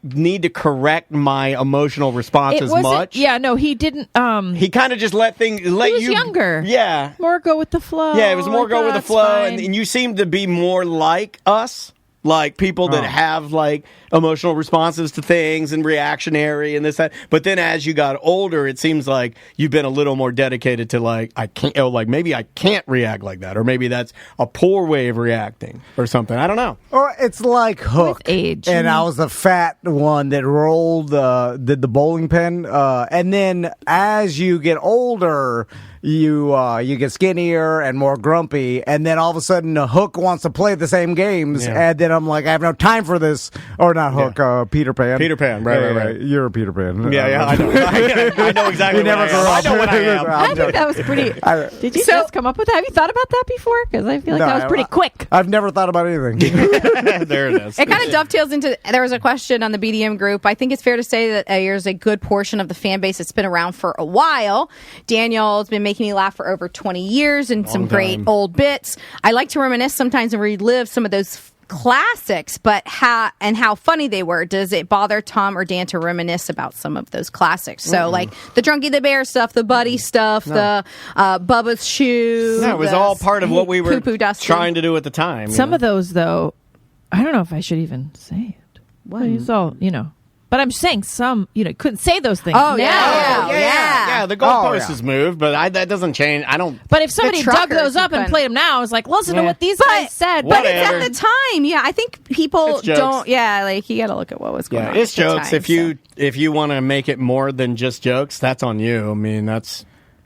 need to correct my emotional response as much. Yeah, no, he didn't. He kind of just let things. He was younger. Yeah, more go with the flow. Yeah, it was more go with the flow, and you seem to be more like us. Like people that have like emotional responses to things and reactionary and this, that. But then as you got older, it seems like you've been a little more dedicated to like, I can't, maybe I can't react like that. Or maybe that's a poor way of reacting or something. I don't know. Or it's like Hook. With age. And I was the fat one that did the bowling pin. And then as you get older, you get skinnier and more grumpy, and then all of a sudden Hook wants to play the same games, and then I'm like, I have no time for this. Or not Hook, Peter Pan. Peter Pan, right. You're a Peter Pan. Yeah, I know. I know exactly. I know what I am. I think that was pretty. Did you just come up with that? Have you thought about that before? Because I feel like that was pretty quick. I've never thought about anything. There it is. It kind of dovetails into. There was a question on the BDM group. I think it's fair to say that there's a good portion of the fan base that's been around for a while. Daniel's been making me laugh for over 20 years and some great old bits. I like to reminisce sometimes and relive some of those classics, but how funny they were. Does it bother Tom or Dan to reminisce about some of those classics? So like the Drunky the Bear stuff, the Buddy stuff, the Bubba's shoe. No, it was all part of what we were trying to do at the time. Some of those, though, I don't know if I should even say it. Well, it's all, But I'm saying some, couldn't say those things. Oh, yeah. The goalpost has moved, but that doesn't change. I don't. But if somebody dug those up and played them now, I was like, listen to what these guys said. But it's at the time. Yeah, I think people don't. Yeah, like you got to look at what was going on. It's jokes. If you want to make it more than just jokes, that's on you. I mean, I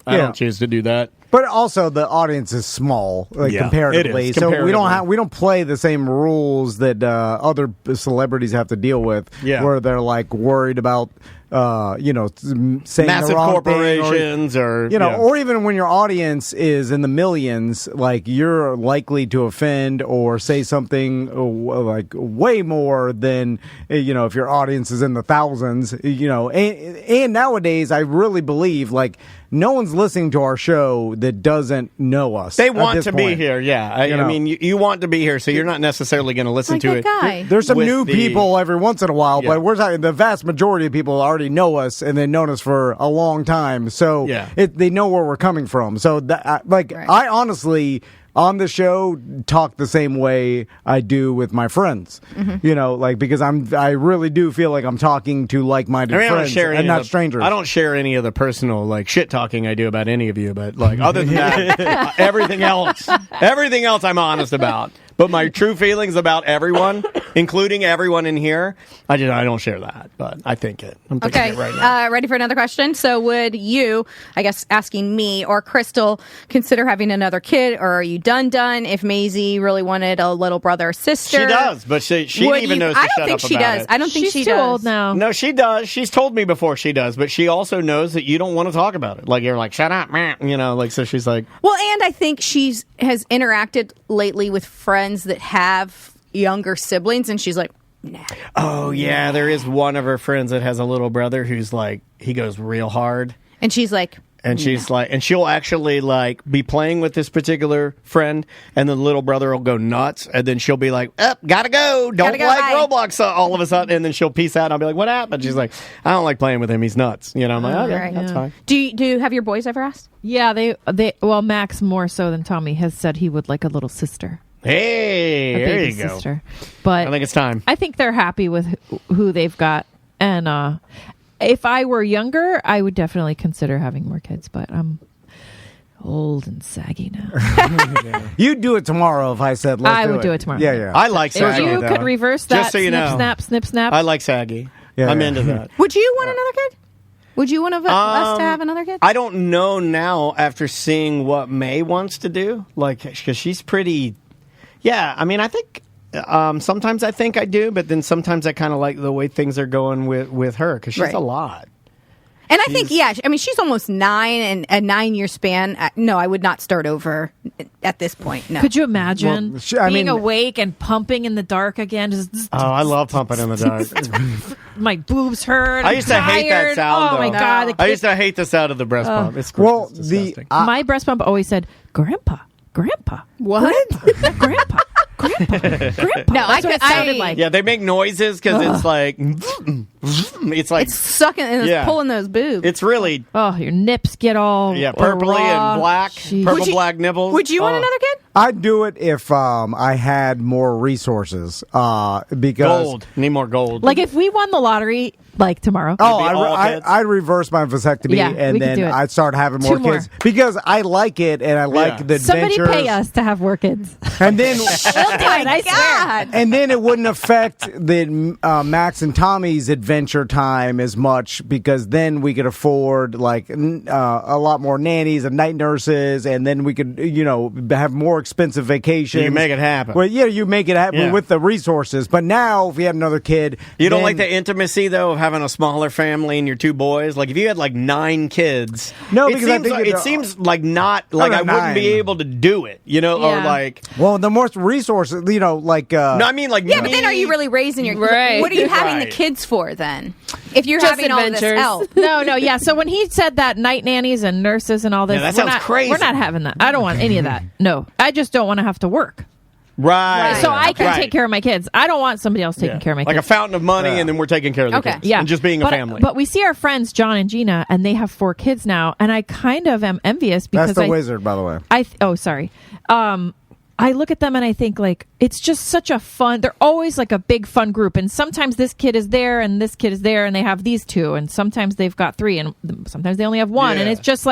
don't choose to do that. But also, the audience is small, comparatively. So we don't play the same rules that other celebrities have to deal with, where they're like worried about, saying massive the wrong corporations, thing or even when your audience is in the millions, like you're likely to offend or say something like way more than if your audience is in the thousands. And nowadays, I really believe like. No one's listening to our show that doesn't know us. They want to be here, I mean, you want to be here, so you're not necessarily going to listen to it. There's some new people every once in a while, but we're talking the vast majority of people already know us, and they've known us for a long time, so they know where we're coming from. So, I honestly on the show talk the same way I do with my friends. Mm-hmm. Because I really do feel like I'm talking to like-minded friends and not strangers. I don't share any of the personal shit talking I do about any of you, but other than that, everything else I'm honest about. But my true feelings about everyone, including everyone in here, I don't share that. But I think it. I'm thinking it right now. Ready for another question? So would you, I guess asking me or Crystal, consider having another kid, or are you done? If Maisie really wanted a little brother or sister? She does, but she even knows to shut up about it. I don't think she does. I don't think she's too old now. No, she does. She's told me before she does, but she also knows that you don't want to talk about it. You're like, shut up, man. So she's like... Well, and I think has interacted lately with friends that have younger siblings, and she's like, nah. Oh, yeah, there is one of her friends that has a little brother who's he goes real hard. And she's like... And she's and she'll actually be playing with this particular friend, and the little brother will go nuts, and then she'll be like, gotta go, don't Roblox all of a sudden, and then she'll peace out, and I'll be like, what happened? She's like, I don't like playing with him, he's nuts. I'm like, okay, that's fine. Do you have your boys ever asked? Yeah, well, Max more so than Tommy has said he would like a little sister. Hey, there you go. Sister. But I think it's time. I think they're happy with who they've got, and if I were younger, I would definitely consider having more kids, but I'm old and saggy now. You'd do it tomorrow if I said let's I would do it tomorrow. Yeah. I like saggy. If you could reverse that, just so you know. snap, snip, snap. I like saggy. Yeah, I'm into that. Would you want another kid? Would you want us to have another kid? I don't know now after seeing what May wants to do, because she's pretty... Yeah, I mean, I think... sometimes I think I do, but then sometimes I kind of like the way things are going with her, because she's a lot. And I think, she's almost 9, and a 9-year span. No, I would not start over at this point. No. Could you imagine being awake and pumping in the dark again? I love pumping in the dark. My boobs hurt. I used to hate that sound. Oh my God! I used to hate the sound of the breast pump. It's gross. It's disgusting. My breast pump always said, "Grandpa, Grandpa, what? Grandpa." Grandpa. No, that's what it sounded like. Yeah, they make noises because it's like it's sucking and it's pulling those boobs. It's really your nips get all purpley and black, black nipples. Would you want another kid? I'd do it if I had more resources. Because gold, need more gold. Like if we won the lottery, tomorrow. I'd reverse my vasectomy and then I'd start having more kids because I like it and I like the adventures. Somebody pay us to have more kids, and then we'll do it. I swear. And then it wouldn't affect the Max and Tommy's adventure time as much because then we could afford a lot more nannies and night nurses, and then we could have more expensive vacations. You make it happen. Well, you make it happen with the resources. But now, if we had another kid, you don't like the intimacy though of having a smaller family and your 2 boys. Like if you had 9 kids, no, because it seems like not like I wouldn't be able to do it. Or the more resources, no, I mean but then are you really raising your right? What are you having the kids for then? If you're just having adventures. all this help, no, yeah. So when he said that night nannies and nurses and all this, that sounds crazy. We're not having that. I don't want any of that. No, I just don't want to have to work. Right. So I can take care of my kids. I don't want somebody else taking care of my kids. Like a fountain of money, and then we're taking care of the kids. Yeah. And just being a family. But we see our friends, John and Gina, and they have 4 kids now, and I kind of am envious because that's the wizard, by the way. Sorry. I look at them and I think it's just such a fun. They're always a big fun group, and sometimes this kid is there and this kid is there, and they have these 2, and sometimes they've got 3, and sometimes they only have 1, and it's just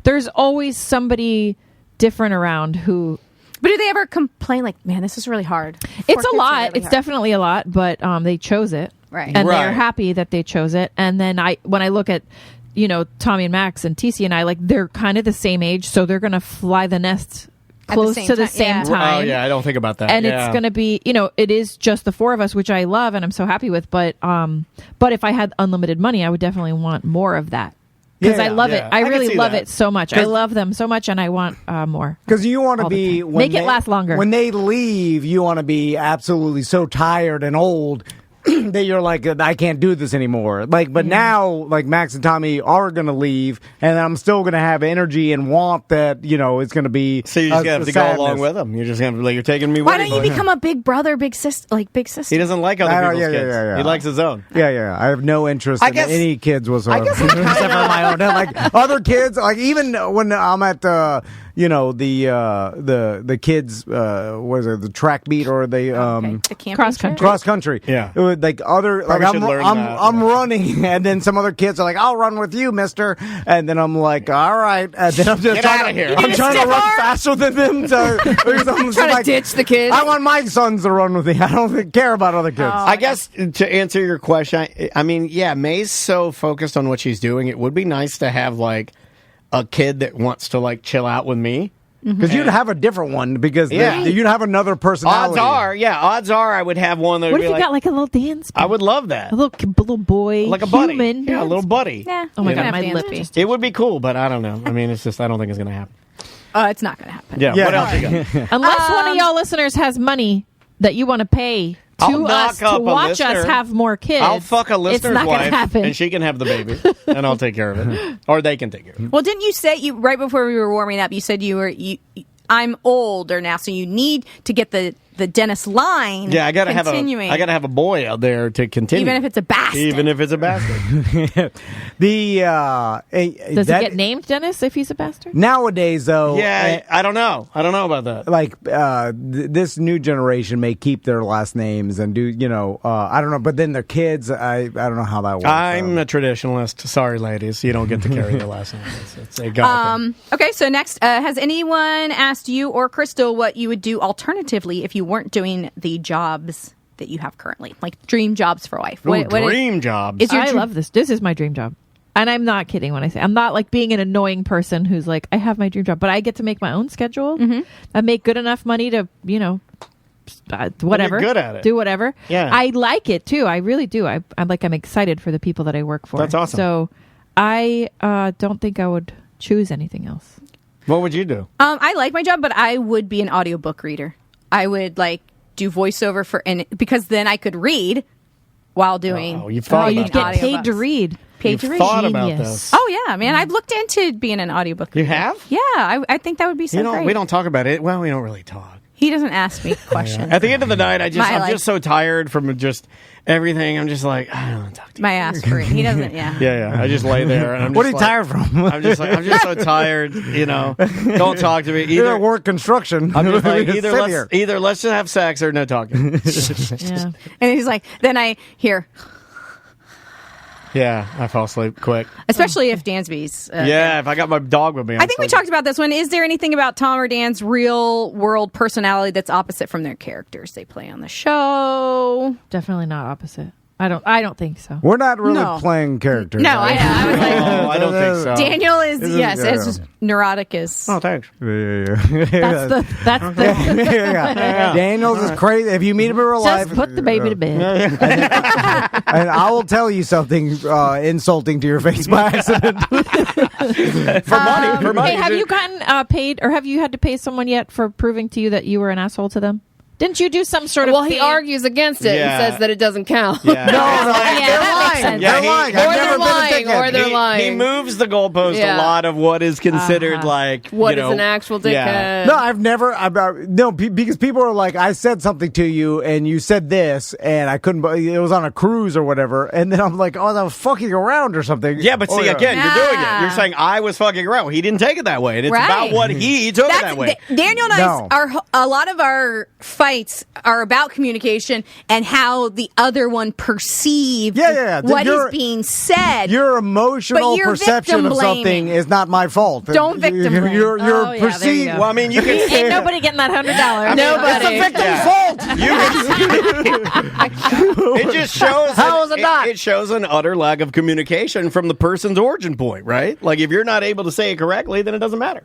there's always somebody different around who. But do they ever complain man, this is really hard? It's a lot. Really it's definitely a lot, but they chose it, right? And they're happy that they chose it. And then when I look at Tommy and Max and TC and I, they're kind of the same age, so they're gonna fly the nest close to the same time. Oh yeah, I don't think about that. And it's going to be, it is just the 4 of us, which I love and I'm so happy with. But if I had unlimited money, I would definitely want more of that. Because I love it. I really love it so much. I love them so much, and I want more. Because you want to be... Make it last longer. When they leave, you want to be absolutely so tired and old that you're like, I can't do this anymore. Like, but now, like Max and Tommy are going to leave, and I'm still going to have energy and want that, it's going to be. So you just have to go along with them. You're just going to you're taking me with you. Why don't you become a big brother, big sister, big sister? He doesn't like other people's kids. He likes his own. Yeah. I have no interest in any kids whatsoever. Except for my own. Like other kids, like even when I'm at the kids, what is it, the track meet or the cross country. Yeah, it was like other like I'm running, and then some other kids are like, "I'll run with you, Mister," and then I'm like, "All right," and then I'm just trying to run faster than them. So I'm trying to ditch the kids. I want my sons to run with me. I don't care about other kids. I guess to answer your question, I mean, yeah, May's so focused on what she's doing. It would be nice to have like a kid that wants to like chill out with me. Because you'd have a different one because you'd have another personality. Odds are I would have one that would be what if you got like a little dance band? I would love that. A little boy. Like a buddy. Yeah, a little buddy. Yeah. Oh my God, my lippy. It would be cool, but I don't know. I mean, it's just, I don't think it's going to happen. It's not going to happen. Yeah, what else you got? Unless one of y'all listeners has money that you want to pay to us to watch us have more kids. I'll fuck a listener's wife, happen. and she can have the baby, and I'll take care of it. Or they can take care of it. Well, didn't you say, right before we were warming up, you said I'm older now, so you need to get the dentist line. Yeah, I gotta have a boy out there to continue, even if it's a bastard. Does he get named Dennis if he's a bastard? Nowadays, though, I don't know. I don't know about that. Like this new generation may keep their last names and do I don't know, but then their kids, I don't know how that works. I'm a traditionalist. Sorry, ladies, you don't get to carry your last name. It's a God. Okay, so next, has anyone asked you or Crystal what you would do alternatively if you weren't doing the jobs that you have currently, like dream jobs for life? Dream jobs. I love this. This is my dream job. And I'm not kidding when I say I'm not like being an annoying person who's like, I have my dream job, but I get to make my own schedule. I make good enough money to, whatever. You're good at it. Do whatever. Yeah. I like it too. I really do. I'm excited for the people that I work for. That's awesome. So I don't think I would choose anything else. What would you do? I like my job, but I would be an audiobook reader. I would do voiceover because then I could read while doing. Oh, you've thought about you'd get paid to read. Thought about this. Oh yeah, man! I've looked into being an audiobook reader. You have? Yeah, I think that would be so great. We don't talk about it. Well, we don't really talk. He doesn't ask me questions. At the end of the night, I'm just so tired from just everything. I'm just like, I don't want to talk to you. My aspirin. He doesn't. Yeah. Yeah. I just lay there. And I'm what are you tired from? I'm just so tired. Don't talk to me. Either work construction. I'm just like, either let's just have sex or no talking. Yeah. And he's like, then I hear. Yeah, I fall asleep quick. Especially if Dansby's. If I got my dog with me. I think we talked about this one. Is there anything about Tom or Dan's real world personality that's opposite from their characters they play on the show? Definitely not opposite. I don't think so. We're not really playing characters. No, I was like, I don't think so. Daniel is as neurotic as. Oh, thanks. That's the. Daniel's is crazy. If you meet him in real life, just put the baby to bed. And I will tell you something insulting to your face by accident. For money. Hey, have you gotten paid, or have you had to pay someone yet for proving to you that you were an asshole to them? Didn't you do some sort of? Well, he argues against it and says that it doesn't count. Yeah. They're lying. They're lying. He moves the goalpost a lot of what is considered what is an actual dickhead. Yeah. No, I've never. Because people are like, I said something to you and you said this, and I couldn't. It was on a cruise or whatever, and then I'm like, I was fucking around or something. Yeah, but see, again, you're doing it. You're saying I was fucking around. He didn't take it that way, and it's about what he took it that way. Daniel and I a lot of our fights are about communication and how the other one perceives what is being said. Your emotional perception of something is not my fault. Don't victim blame. You're perceived. Well, I mean, you can. Ain't nobody getting that $100. Nobody. It's the victim's fault. It just shows. How is it not? It shows an utter lack of communication from the person's origin point, right? Like if you're not able to say it correctly, then it doesn't matter.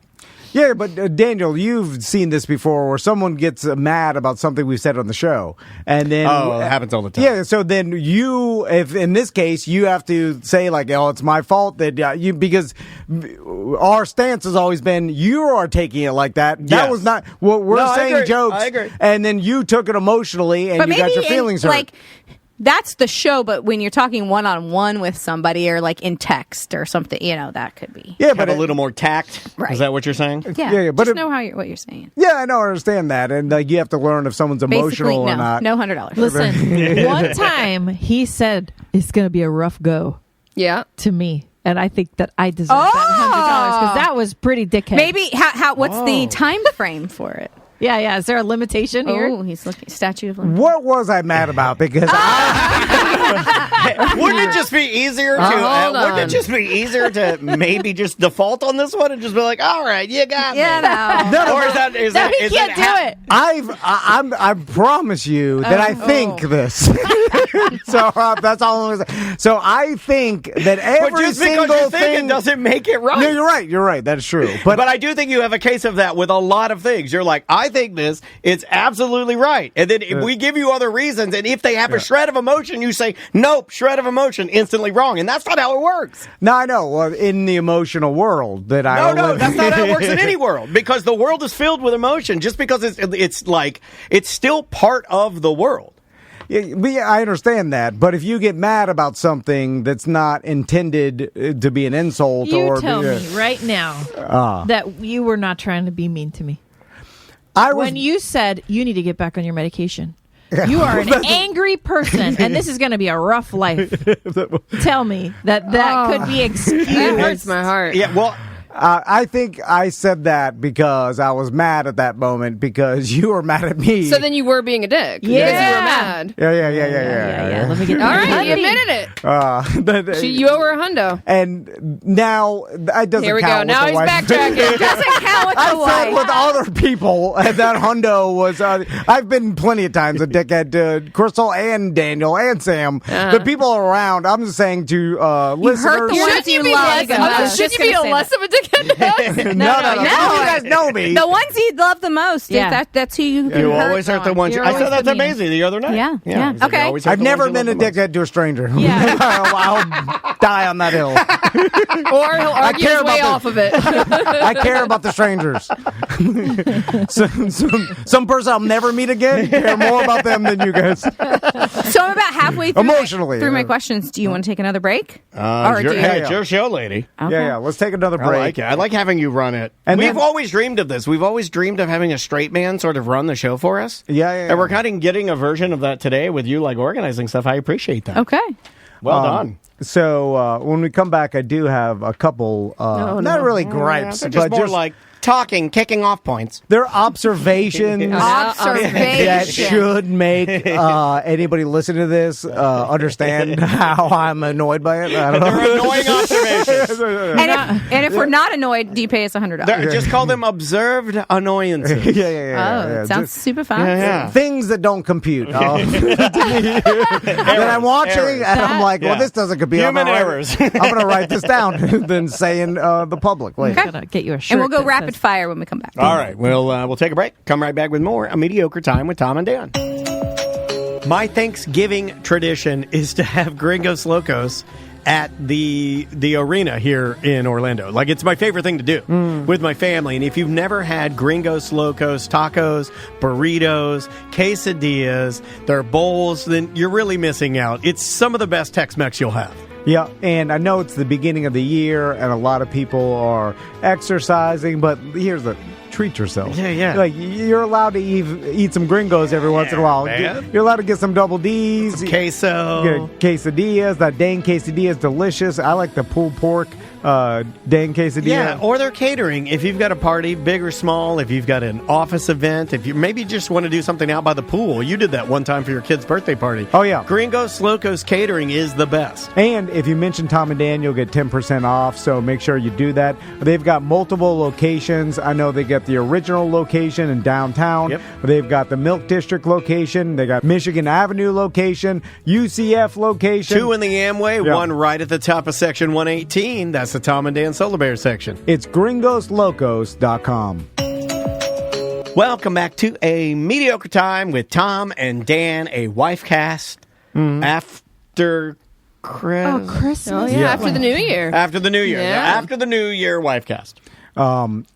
Yeah, but Daniel, you've seen this before where someone gets mad about something we've said on the show. And then it happens all the time. Yeah, so then if in this case, you have to say like, it's my fault that because our stance has always been you are taking it like that. That was not what we're saying jokes. I agree. And then you took it emotionally and you got your feelings hurt. that's the show, but when you're talking one-on-one with somebody or like in text or something, that could be. Yeah, but a little more tact. Right. Is that what you're saying? Yeah, but just know what you're saying. Yeah, I know, I understand that. And you have to learn if someone's emotional or not. No $100. Listen, one time he said it's going to be a rough go. Yeah. To me. And I think that I deserve that $100 because that was pretty dickhead. Maybe, what's the time frame for it? Yeah. Is there a limitation here? Oh, he's looking statute of limitations. What was I mad about? Because wouldn't it just be easier to maybe just default on this one and just be like, all right, you got me. No. Or is that he can't do it. I promise you that I think this. So that's all I'm going to say. So I think that every single thing doesn't make it right. No, you're right. That is true. But I do think you have a case of that with a lot of things. You're like, I think this, it's absolutely right. And then if we give you other reasons, and if they have a shred of emotion, you say, nope, shred of emotion, instantly wrong. And that's not how it works. No, I know. Well, in the emotional world that I No, that's not how it works in any world. Because the world is filled with emotion. Just because it's still part of the world. Yeah, I understand that, but if you get mad about something that's not intended to be an insult, you tell me right now that you were not trying to be mean to me. When you said you need to get back on your medication, you are an angry person, and this is going to be a rough life. Tell me that could be excused. That hurts my heart. Yeah, well. I think I said that because I was mad at that moment because you were mad at me. So then you were being a dick. Yeah. Because you were mad. Yeah. Let me get all right, you admitted it. You owe her a hundo. And now it doesn't count. Here we go. Now he's backtracking. It doesn't count with the wife. I said with other people, and that hundo was. I've been plenty of times a dickhead to Crystal and Daniel and Sam. The people around. I'm just saying to listeners. Hurt the ones you love. Should you be less of a dickhead? No. You guys know me. The ones you love the most. Yeah. That's who you You always hurt the ones. I said that's amazing the other night. Yeah. Okay. I've never been a dickhead to a stranger. Yeah. I'll die on that hill. Or he'll argue his way off of it. I care about the strangers. Some person I'll never meet again. Care more about them than you guys. So I'm about halfway through emotionally through my questions. Do you want to take another break? It's your show, lady. Okay. Yeah. Let's take another break. I like having you run it. And we've always dreamed of this. We've always dreamed of having a straight man sort of run the show for us. Yeah. And we're kind of getting a version of that today with you, like organizing stuff. I appreciate that. Okay. Well done. So when we come back, I do have a couple, not really gripes, but but more just like talking, kicking off points. They're observations that should make anybody listening to this understand how I'm annoyed by it. I don't know. They're annoying observations. And if we're not annoyed, do you pay us $100? Just call them observed annoyances. Yeah. It sounds super fun. Yeah. Things that don't compute. Then I'm watching, and I'm like, well, this doesn't compute. Human errors. I'm going to write this down than saying the public. I'm going to get you a shirt. And we'll go rapid fire when we come back. All right. We'll take a break. Come right back with more A Mediocre Time with Tom and Dan. My Thanksgiving tradition is to have Gringos Locos at the arena here in Orlando. Like, it's my favorite thing to do with my family. And if you've never had Gringos Locos tacos, burritos, quesadillas, their bowls, then you're really missing out. It's some of the best Tex-Mex you'll have. Yeah, and I know it's the beginning of the year, and a lot of people are exercising, but here's the treat yourself. Yeah. Like, you're allowed to eat some Gringos every once in a while. Man. You're allowed to get some double D's. Some queso. Get quesadillas. That dang quesadilla is delicious. I like the pulled pork dang quesadilla. Yeah, or they're catering. If you've got a party, big or small, if you've got an office event, if you maybe just want to do something out by the pool. You did that one time for your kid's birthday party. Oh, yeah. Gringos Locos Catering is the best. And if you mention Tom and Dan, you'll get 10% off, so make sure you do that. They've got multiple locations. I know they got the original location in downtown. Yep. They've got the Milk District location. They got Michigan Avenue location, UCF location. 2 in the Amway, 1 right at the top of Section 118. That's the Tom and Dan Solar Bear section. It's gringoslocos.com. Welcome back to A Mediocre Time with Tom and Dan, a Wifecast after Christmas. Oh, yeah. After the New Year. After the New Year. Yeah. After the New Year Wifecast.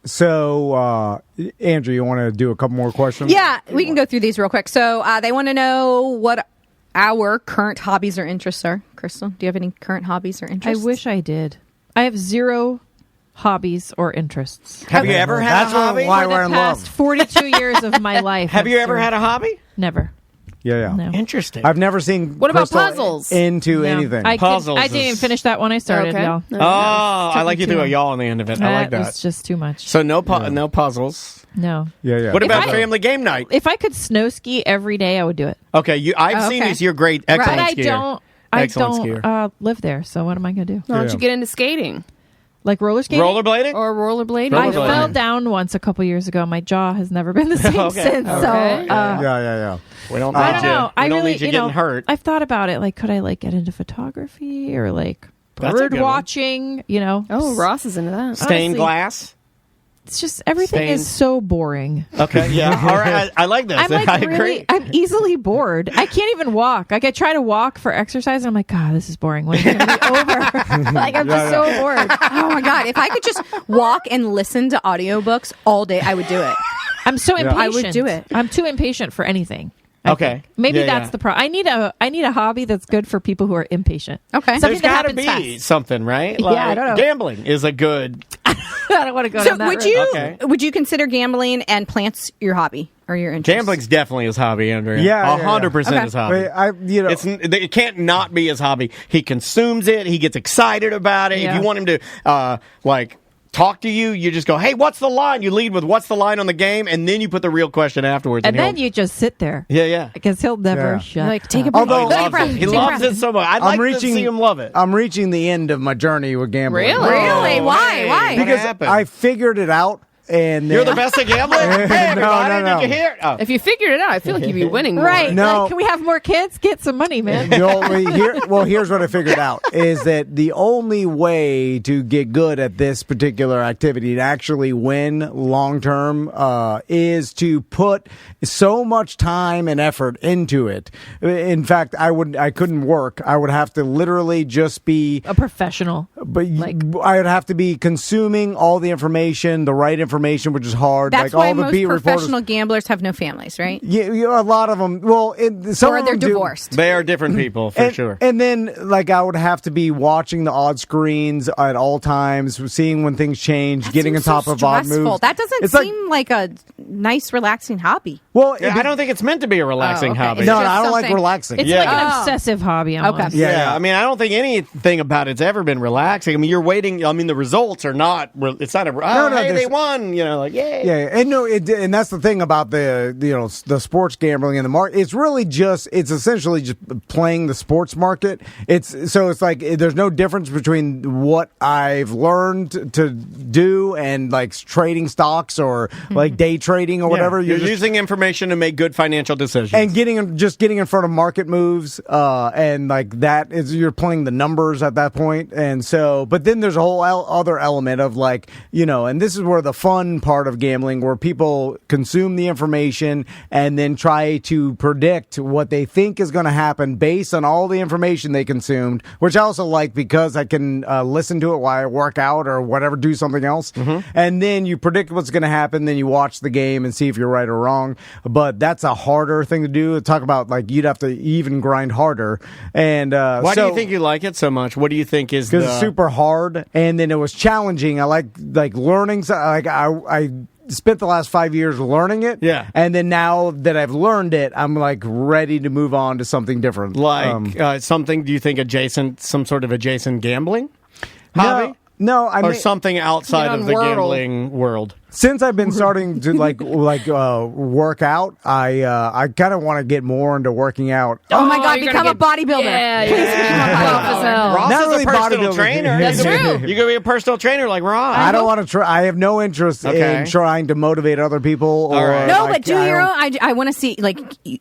So, Andrew, you want to do a couple more questions? Yeah, we can go through these real quick. So they want to know what our current hobbies or interests are. Crystal, do you have any current hobbies or interests? I wish I did. I have 0 hobbies or interests. Have you ever had a hobby? Why For we're the in past love. 42 years of my life. Have you ever had a hobby? Never. Yeah. No. Interesting. I've never seen. What about Crystal puzzles? Into No. anything. I Puzzles didn't even is- finish that when I started, Okay. y'all. Oh, I like you too threw a long. y'all on the end of it. I like That that. was just too much. So no puzzles. No. Yeah. What about I- family game night? If I could snow ski every day, I would do it. Okay, I've seen you. So you're great, excellent But I skier. I Excellent don't live there, so what am I going to do? Why don't you get into skating Like roller skating? Rollerblading? or rollerblading? I Rollerblading. fell down once a couple years ago. My jaw has never been the same Okay. since. Okay. So Yeah. We don't I need don't you. know. I We don't really, need you getting hurt. I've thought about it. Like, could I get into photography or That's a bird good one. watching? Oh, Ross is into that. Stained honestly, glass? It's just everything is Stained. so boring. Okay, yeah. All right. I like this. I'm I agree. really, I'm easily bored. I can't even walk. Like I try to walk for exercise, and I'm like, God, this is boring. When is it gonna be over? Like I'm just so bored. Oh my God. If I could just walk and listen to audiobooks all day, I would do it. I'm so impatient. I would do it. I'm too impatient for anything. I Okay. think. Maybe Yeah, that's yeah. the problem. I need a hobby that's good for people who are impatient. Okay. Something There's that got to happens be fast. something, right? Yeah, I don't know. Gambling is a good. I don't want to go So down that would road. you Okay. would you consider gambling and plants your hobby or your interest? Gambling's definitely his hobby, Andrea. Yeah, yeah, 100% Okay. his hobby. It can't not be his hobby. He consumes it. He gets excited about it. Yeah. If you want him to, talk to you, you just go, hey, what's the line? You lead with what's the line on the game, and then you put the real question afterwards. And then he'll- you just sit there. Yeah. Because he'll never Yeah. shut Like, take a up. breath. Although- Take a Loves breath. it. He Take a loves breath. it so much. I'd like to see him love it. I'm reaching the end of my journey with gambling. Really? Really? Why? Hey, Why? what Because happened? I figured it out, and You're then- the best at gambling? Hey, everybody, no. did you hear? Oh. If you figured it out, I feel like you'd be winning more. Right. No. Like, can we have more kids? Get some money, man. Here's what I figured out is that the only way to get good at this particular activity to actually win long term is to put so much time and effort into it. In fact, I couldn't work. I would have to literally just be A professional. But I would have to be consuming all the information, the right information, which is hard. That's like why all the most beat professional reporters. gamblers have no families, right? Yeah, a lot of them. Well, some Or of they're them do. divorced. They are different people, for sure. And then, I would have to be watching the odd screens at all times, seeing when things change, That getting on seems top so of odd stressful. moves. That doesn't It's seem like a nice, relaxing hobby. Well, Yeah, I don't think it's meant to be a relaxing okay. hobby. It's No, just I don't like something- relaxing. It's Yeah. like an Oh. obsessive hobby almost. Okay. Yeah, I mean, I don't think anything about it's ever been relaxing. I mean, you're waiting. I mean, the results are not. It's not a. Oh, no, hey, they there's- won. Yay. Yeah, and that's the thing about the sports gambling in the market. It's essentially just playing the sports market. It's like there's no difference between what I've learned to do and like trading stocks or like day trading or whatever. You're just- using information to make good financial decisions. and getting in front of market moves, and like that is you're playing the numbers at that point, and so. But then there's a whole other element of and this is where the fun part of gambling, where people consume the information and then try to predict what they think is going to happen based on all the information they consumed, which I also like because I can listen to it while I work out or whatever, do something else, and then you predict what's going to happen. Then you watch the game and see if you're right or wrong. But that's a harder thing to do. Talk about you'd have to even grind harder. And why do you think you like it so much? What do you think is because it's super hard, and then it was challenging. I like learning. I spent the last 5 years learning it. Yeah. And then now that I've learned it, I'm ready to move on to something different. Something? Do you think some sort of adjacent gambling hobby? No, I or mean something outside Yeah, of the Wordle. gambling world. since I've been starting to work out, I kind of want to get more into working out. Oh my God, you're become a gonna bodybuilder. Yeah, Please yeah. Off as hell. Ross Not is really a personal bodybuilding. trainer. That's You could true. be- You could be a personal trainer like Ross. I don't want to try. I have no interest Okay. in trying to motivate other people. All Or right. No, like, but do I your don't- own. I want to see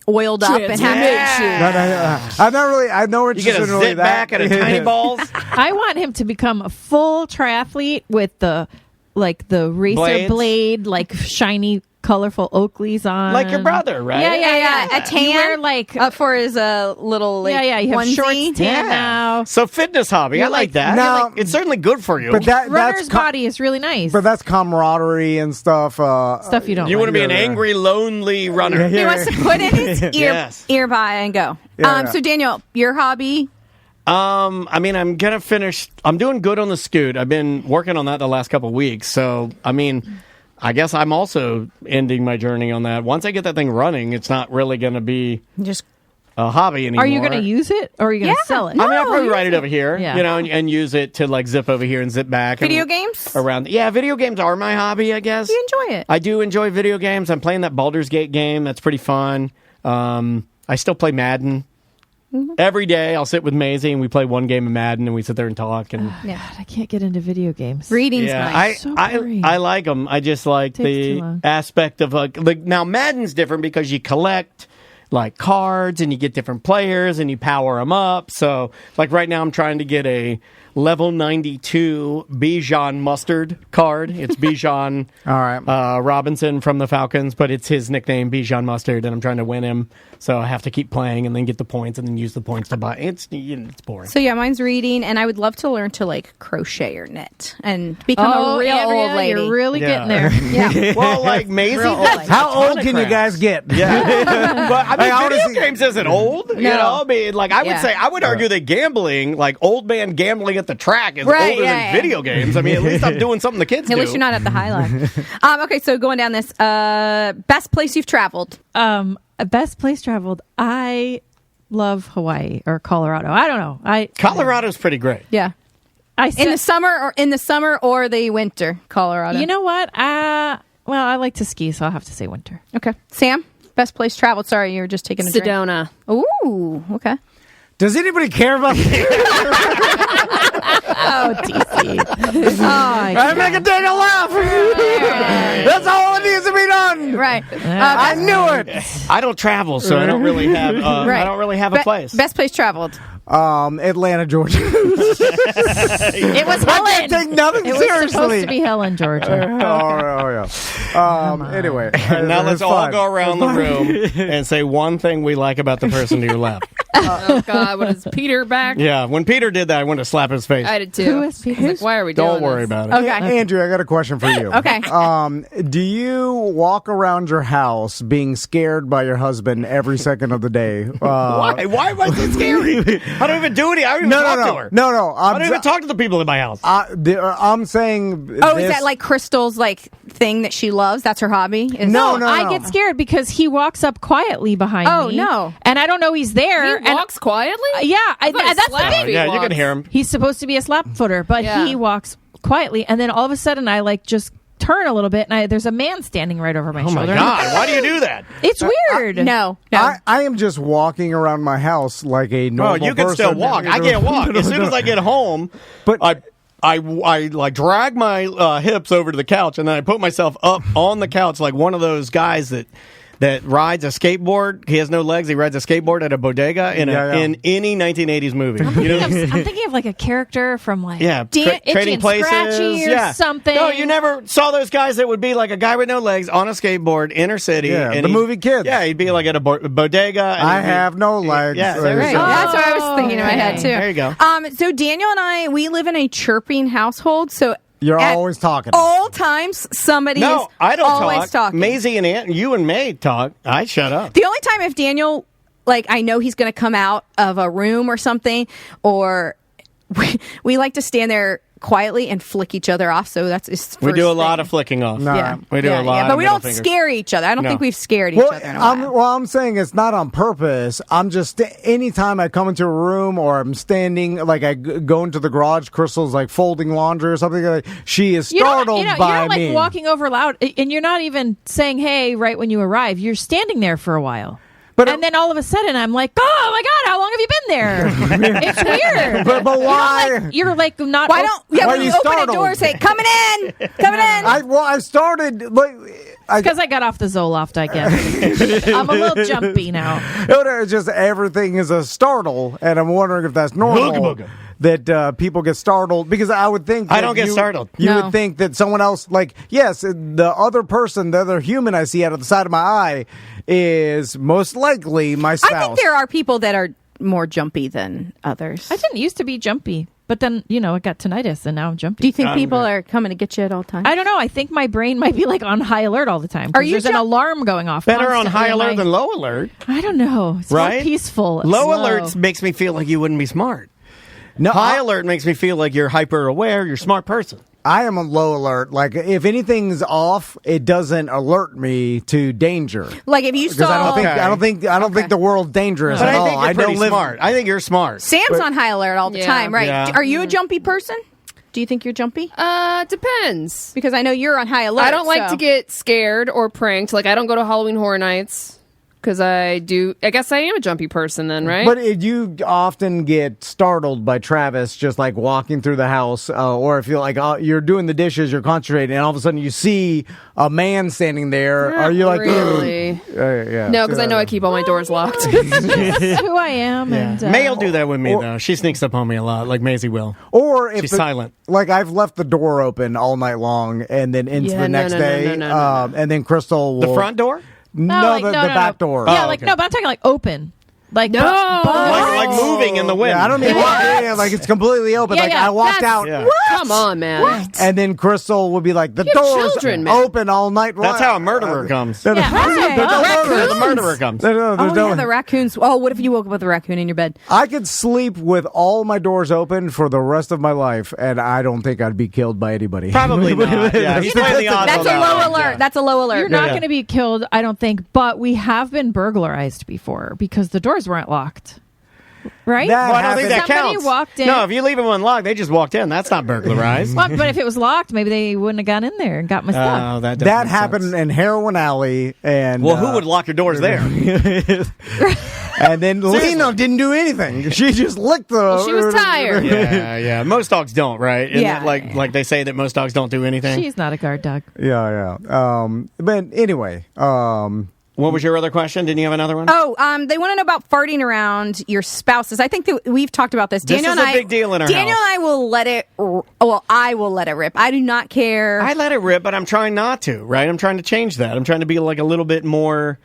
oiled up and have I'm not really. I have no You interest get a in really zip that. back at a tiny balls. I want him to become a full triathlete with the razor Blades? blade, shiny colorful Oakleys on. Like your brother, right? Yeah. A tan. You wear like for his little like, You have onesie. shorts tan now. So fitness hobby, I like that. Now, it's certainly good for you. But Runner's body is really nice. But that's camaraderie and stuff. Stuff you don't. You want to be an angry, lonely runner. He wants to put in his earbud and go. So Daniel, your hobby. I mean, I'm gonna finish. I'm doing good on the scoot. I've been working on that the last couple of weeks. So, I mean, I guess I'm also ending my journey on that. Once I get that thing running, it's not really gonna be just a hobby anymore. Are you going to use it or are you going to sell it? I mean, I'll probably ride it over here, and use it to like zip over here and zip back. Video games? Around. Yeah, video games are my hobby, I guess. You enjoy it. I do enjoy video games. I'm playing that Baldur's Gate game. That's pretty fun. I still play Madden. Mm-hmm. Every day I'll sit with Maisie and we play one game of Madden and we sit there and talk. And God, I can't get into video games. Reading's nice. I like them. I just like the aspect of now Madden's different because you collect like cards and you get different players and you power them up. So like right now I'm trying to get a level 92 Bijan Mustard card. It's Bijan Robinson from the Falcons, but it's his nickname, Bijan Mustard, and I'm trying to win him. So I have to keep playing and then get the points and then use the points to buy. It's boring. So yeah, mine's reading, and I would love to learn to like crochet or knit and become a real old lady. You're really getting there. Yeah. Well, like Maisie, how old can you guys get? Yeah. But I mean, video games isn't old. You know, I mean, like I would argue that gambling, like old man gambling at the track, is older than video games. I mean, at least I'm doing something the kids do. At least you're not at the high life. Okay, so going down this, best place you've traveled. Best place traveled. I love Hawaii or Colorado. I don't know. Colorado's pretty great. Yeah. In the summer or the winter, Colorado. You know what? Well, I like to ski, so I'll have to say winter. Okay. Sam, best place traveled. Sorry, you were just taking a drink. Sedona. Ooh, okay. Does anybody care about Oh, TC. I make a Daniel laugh. That's all it needs to be done. Right. I knew it. I don't travel, so I don't really have. I don't really have a place. Best place traveled. Atlanta, Georgia. It was Helen. I can't take nothing seriously. It was supposed to be Helen, Georgia. Yeah. Anyway, now let's all go around the room and say one thing we like about the person to your left. Oh God, what is Peter back? Yeah, when Peter did that, I wanted to slap his face. I did too. Who is Peter? Like, why are we doing Don't worry this? about it. Okay, Andrew, I got a question for you. Okay. Do you walk around your house being scared by your husband every second of the day? Why? Why am I so scary? I don't even do anything. I don't even talk to her. No. I don't even talk to the people in my house. I'm saying. Is that like Crystal's like thing that she loves? That's her hobby. No. I get scared because he walks up quietly behind me. Oh no! And I don't know he's there. He walks quietly. That's the thing. Yeah, you can hear him. He's supposed to be a slap footer, but he walks quietly, and then all of a sudden I like just turn a little bit, and there's a man standing right over my shoulder. Oh my God! Why do you do that? It's weird. No. I am just walking around my house like a normal person. Oh, you can still walk. I can't walk. As soon as I get home, but I like drag my hips over to the couch, and then I put myself up on the couch like one of those guys that rides a skateboard. He has no legs. He rides a skateboard at a bodega in any 1980s movie. I'm thinking of like a character from like Trading Places Scratchy or something. No, you never saw those guys that would be like a guy with no legs on a skateboard, inner city. Yeah, and the movie Kids. Yeah, he'd be like at a bodega. And I have no legs. Yeah, right. That's what I was thinking in my head too. There you go. So Daniel and I, we live in a chirping household. So you're always talking. All times, somebody is I don't always talking. Maisie and Aunt, you and May talk. I shut up. The only time if Daniel, like, I know he's going to come out of a room or something, or we like to stand there quietly and flick each other off. So that's his first we do a lot thing. of flicking off. No. Yeah, we do a lot. But we don't fingers. scare each other. I don't think we've scared each other in a while. I'm saying it's not on purpose. I'm just anytime I come into a room or I'm standing, like I go into the garage, Crystal's like folding laundry or something. Like she is startled by you're like me. walking over loud, and you're not even saying "Hey" right when you arrive. You're standing there for a while. And then all of a sudden, I'm like, "Oh my God, how long have you been there?" It's weird. But why? You're like not. Why don't? Yeah, why when you startled? open a door, say, "Coming in, coming in." I started like. Because I got off the Zoloft, I guess. I'm a little jumpy now. It's just everything is a startle, and I'm wondering if that's normal. that people get startled because I would think I don't get startled. You would think that someone else, like, yes, the other person, the other human I see out of the side of my eye is most likely my spouse. I think there are people that are more jumpy than others. I didn't used to be jumpy. But then, I got tinnitus, and now I'm jumpy. Do you think people are coming to get you at all times? I don't know. I think my brain might be like on high alert all the time. There's an alarm going off. Better on high alert than low alert. I don't know. It's right? more peaceful. Low alert makes me feel like you wouldn't be smart. No, high alert makes me feel like you're hyper aware. You're a smart person. I am on low alert. Like, if anything's off, it doesn't alert me to danger. Like, if you saw... I don't think the world's dangerous at all. I think you're pretty smart. I think you're smart. Sam's on high alert all the time, right? Yeah. Are you a jumpy person? Do you think you're jumpy? Depends. Because I know you're on high alert. I don't like to get scared or pranked. Like, I don't go to Halloween Horror Nights. Because I guess I am a jumpy person then, right? But you often get startled by Travis just like walking through the house, or if you're like you're doing the dishes, you're concentrating, and all of a sudden you see a man standing there. Not are you like, really? Yeah. No, because I know I keep all my doors locked. That's who I am. Yeah. And, May will do that with me, though. She sneaks up on me a lot, like Maisie will. Or if she's silent. Like, I've left the door open all night long and then into the next day. And then Crystal will... The front door? No, the back door. Yeah, but I'm talking like open. Like, no, like moving in the wind. Yeah, I don't mean like it's completely open. Yeah, like I walked out. Yeah. What? Come on, man. What? And then Crystal would be like, the door's open all night long. That's how a murderer comes. The murderer comes. The raccoons. Oh, what if you woke up with a raccoon in your bed? I could sleep with all my doors open for the rest of my life, and I don't think I'd be killed by anybody. Probably not. Yeah, he's playing the odds. That's a low alert. That's a low alert. You're not going to be killed, I don't think, but we have been burglarized before because the doors weren't locked. Right? Well, I don't think that Somebody counts. walked in. No, if you leave them unlocked, they just walked in. That's not burglarized. Well, but if it was locked, maybe they wouldn't have gone in there and got my stuff. That happened in Heroin Alley. And who would lock your doors there? And then Lena didn't do anything. She just licked the... she was tired. Yeah. Most dogs don't, right? Isn't Yeah. it like they say that most dogs don't do anything? She's not a guard dog. Yeah. But anyway... What was your other question? Didn't you have another one? Oh, they want to know about farting around your spouses. I think that we've talked about this. This is a big deal in our Daniel house. and I will let it. Well, I will let it rip. I do not care. I let it rip, but I'm trying not to. Right? I'm trying to change that. I'm trying to be like a little bit more.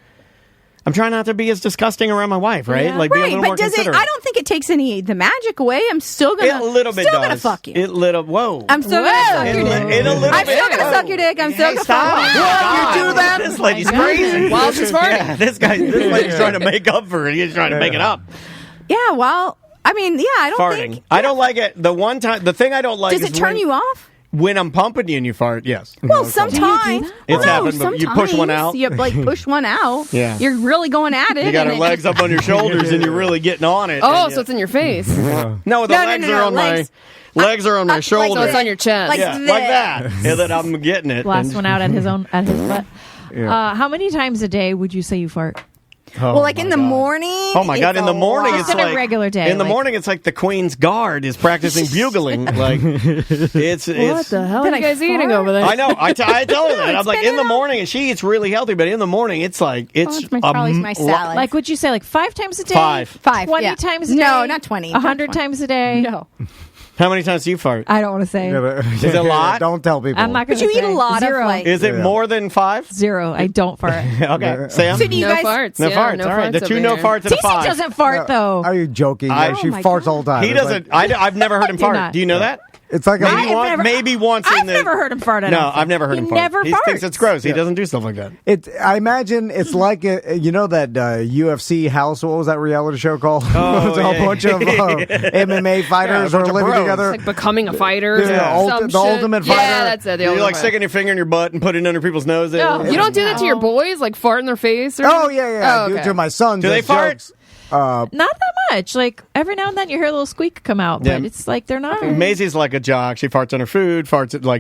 I'm trying not to be as disgusting around my wife, right? Yeah. Like be a little more considerate. I don't think it takes the magic away. I'm still gonna. It a little bit still does. gonna fuck you. Whoa. I'm still gonna suck your dick. It a little I'm bit. still gonna suck your dick. I'm still gonna Stop. fuck you. What? You do that? This lady's crazy. While she's farting. Yeah, this lady's trying to make up for it. He's trying to make it up. Yeah. Well, I mean, yeah. I don't Farting. think. I don't like it. The thing I don't like Does is it turn you off? When I'm pumping you and you fart, yes. Well, sometimes. It's happened, but you push one out. You push one out. Yeah. You're really going at it. You got her legs up on your shoulders and you're really getting on it. Oh, so it's in your face. No, the legs are on my legs are on my shoulders. So it's on your chest. Like like that. And then I'm getting it. Last one out at his butt. Yeah. How many times a day would you say you fart? Well, like in the morning. Oh my God! In the morning, it's Just on a like regular day, In the morning, it's like the Queen's Guard is practicing bugling. Like it's what the hell are you guys eating over there? I know. I tell her that. I'm like been in the morning, and she eats really healthy. But in the morning, it's like it's probably my salad. Like, would you say like 5 times a day? 5. 20 times a day? No, not 20. 100 times a day? No. How many times do you fart? I don't want to say. Is it a lot? Don't tell people. I'm not going But to you eat a lot Zero. of like. Is it more than 5? 0. I don't fart. Okay, Sam. So do you no guys? farts. No yeah, farts. No All right, farts the 2 over no here. farts and a TC 5. doesn't fart though. Are you joking? She my farts all the time. He doesn't. I've never heard him fart. not. Do you know that? It's like Maybe once in I've the. never heard him fart. No, I've never heard him fart. Never He farts. thinks it's gross. He doesn't do stuff like that. I imagine it's like you know that UFC house. What was that reality show called? Oh, it was a whole bunch of MMA fighters bunch are of living bros. together. Like becoming a fighter. Yeah, or some the shit. ultimate Yeah, fighter. that's it. The You're ultimate like fighter. sticking your finger in your butt and putting it under people's noses. No, you don't do that to your boys, like fart in their face. Or Oh yeah. Oh, I do okay. it to my son. Do they fart? Jokes. Not that much. Like every now and then you hear a little squeak come out, but Yeah. it's like they're not. Maisie's like a jock. She farts on her food,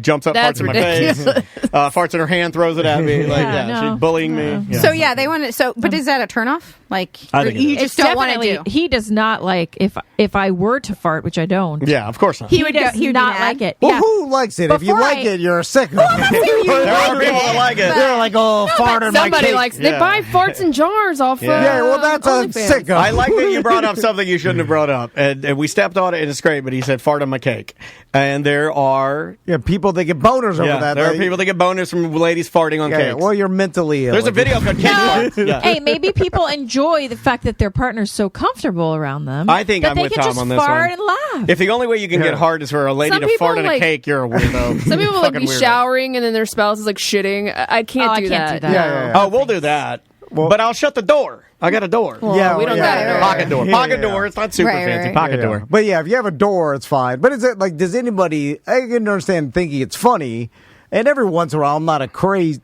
jumps up, That's farts in my ridiculous. face, farts in her hand, throws it at me. Like, no. she's bullying me. Yeah. So yeah, they want to. So, but is that a turnoff? Like I think it you is. just don't want to Definitely, do. he does not like if I were to fart, which I don't. Yeah, of course not. He would does go- he would be not mad. like it. Well, Yeah. who likes it? If you Before like I- it, you're a sicko. there are people that like it. They're like, oh, fart in my Somebody cake. likes. They buy farts in jars off. Yeah. Yeah, well, that's a OnlyFans. sicko. I like that you brought up something you shouldn't have brought up, and we stepped on it, and it's great. But he said, "Fart on my cake," and there are people that get boners over that. There are people that get boners from ladies farting on cakes. Yeah, well, you're mentally ill. There's a video called "Cake Fart." Yeah. Hey, maybe people enjoy the fact that their partner's so comfortable around them. I think I'm with Tom on this one. Fart and laugh. If the only way you can get hard is for a lady to fart on a cake, you're a weirdo. Some people like be showering and then their spouse is like shitting. I can't do that. Yeah. Oh, we'll do that. Well, but I'll shut the door. I got a door. Well, we don't got a door. Pocket door. Pocket door. It's not super fancy. Pocket door. But yeah, if you have a door, it's fine. But is it like, does anybody, I can understand thinking it's funny, and every once in a while, I'm not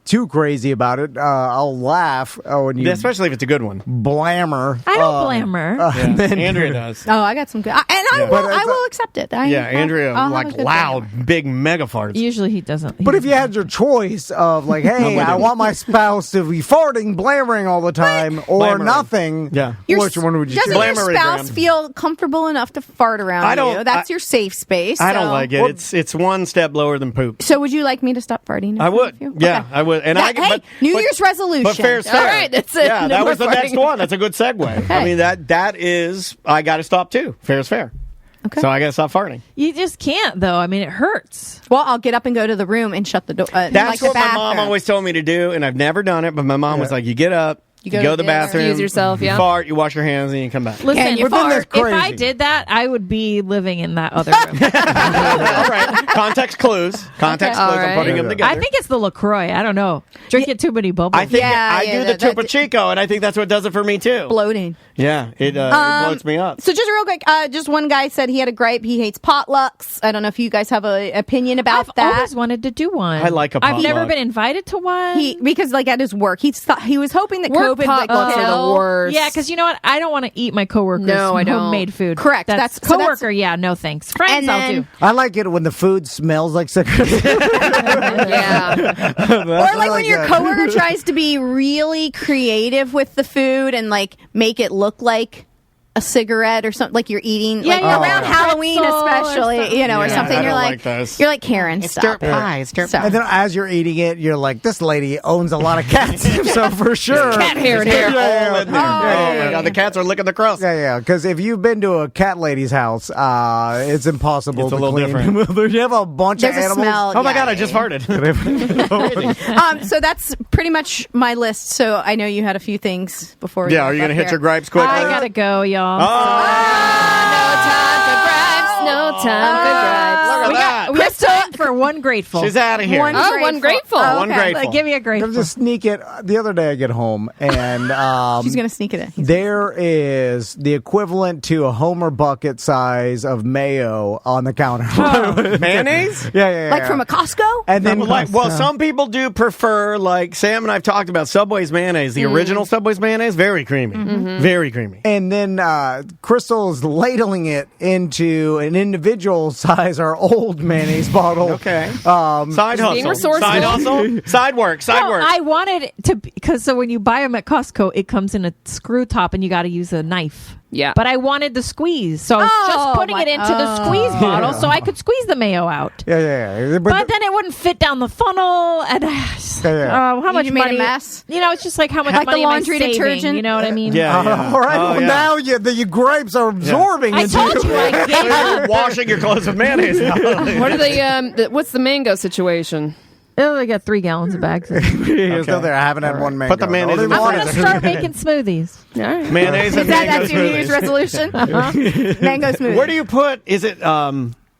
too crazy about it. I'll laugh when you, especially if it's a good one. Blammer. I don't blammer. Andrea does. Oh, I got some good, and I will accept it. Andrea like loud, big mega farts. Usually he doesn't. But if you had your choice of like, hey, I want my spouse to be farting, blammering all the time, or nothing. Yeah. Which one would you choose? Doesn't your spouse feel comfortable enough to fart around you? That's your safe space. I don't like it. It's one step lower than poop. So would you like me to stop farting? I would. Yeah, I would. And New Year's resolution. But fair's fair. All right, that's it. Yeah, that was the next one. That's a good segue. Okay. I mean, that is, I got to stop too. Fair's fair. Okay. So I got to stop farting. You just can't, though. I mean, it hurts. Well, I'll get up and go to the room and shut the door. That's what my mom always told me to do, and I've never done it, but my mom was like, you get up, you go to the bathroom, excuse yourself, you fart, you wash your hands, and you come back. Listen, you fart. If I did that, I would be living in that other room. All right. Context clues. Context clues. Right. I'm putting them together. I think it's the LaCroix. I don't know. Drinking too many bubbles. I think I do the Topo Chico, and I think that's what does it for me, too. Bloating. Yeah, it bloats me up. So just real quick, just one guy said he had a gripe. He hates potlucks. I don't know if you guys have an opinion about I've that. always wanted to do one. I like a potluck. I've never been invited to one. Because like at his work, he was hoping that COVID potlucks are the worst. Yeah, because you know what? I don't want to eat my coworkers' homemade food. Correct. That's coworker. Yeah, no thanks. Friends, I'll do. I like it when the food smells like cigarettes. Yeah. Or like when your coworker tries to be really creative with the food and like make it look like a cigarette or something, like you're eating around Halloween especially, or something. You're like Karen, it's stop dirt pie. It's dirt pie. And then as you're eating it, you're like, this lady owns a lot of cats, so for sure. Cat hair in All here. in there. Oh my God, the cats are licking the crust. Yeah, because if you've been to a cat lady's house, it's impossible It's a to little clean. different. You have a bunch There's of a animals. smell. Oh my God, I just farted. So that's pretty much my list. So I know you had a few things before. Yeah, are you going to hit your gripes quickly? I gotta go, y'all. No time for gripes. Look at that. We got time for one grateful. She's out of here. One grateful. One grateful. Give me a grateful. I'm just sneak it. The other day I get home and She's going to sneak it in. there is the equivalent to a Homer bucket size of mayo on the counter. Mayonnaise? Yeah. Like from a Costco? And then Some people do prefer, like Sam and I've talked about Subway's mayonnaise, the original Subway's mayonnaise, very creamy. Very creamy. And then Crystal is ladling it into an individual size or old mayonnaise bottle. Okay. Side hustle. being resourceful. Side hustle. Side work. I wanted it to because so when you buy them at Costco, it comes in a screw top and you got to use a knife. Yeah. But I wanted the squeeze, so I was just putting it into the squeeze bottle so I could squeeze the mayo out. Yeah. But then it wouldn't fit down the funnel, and how much You made money? a mess? It's just like how much Like money the laundry am I saving, detergent? You know what I mean? Yeah. All right. Oh, well, yeah. now your grapes are absorbing I into told you I gave You're washing your clothes with mayonnaise now. What are they? What's the mango situation? Oh, they got 3 gallons of bags. You're still there. I haven't had one mango. Put the mayonnaise in the I'm freezer. going to start making smoothies. All right. Mayonnaise and mango That's your New Year's smoothies. resolution? Mango smoothie. Where do you put? Is it? Do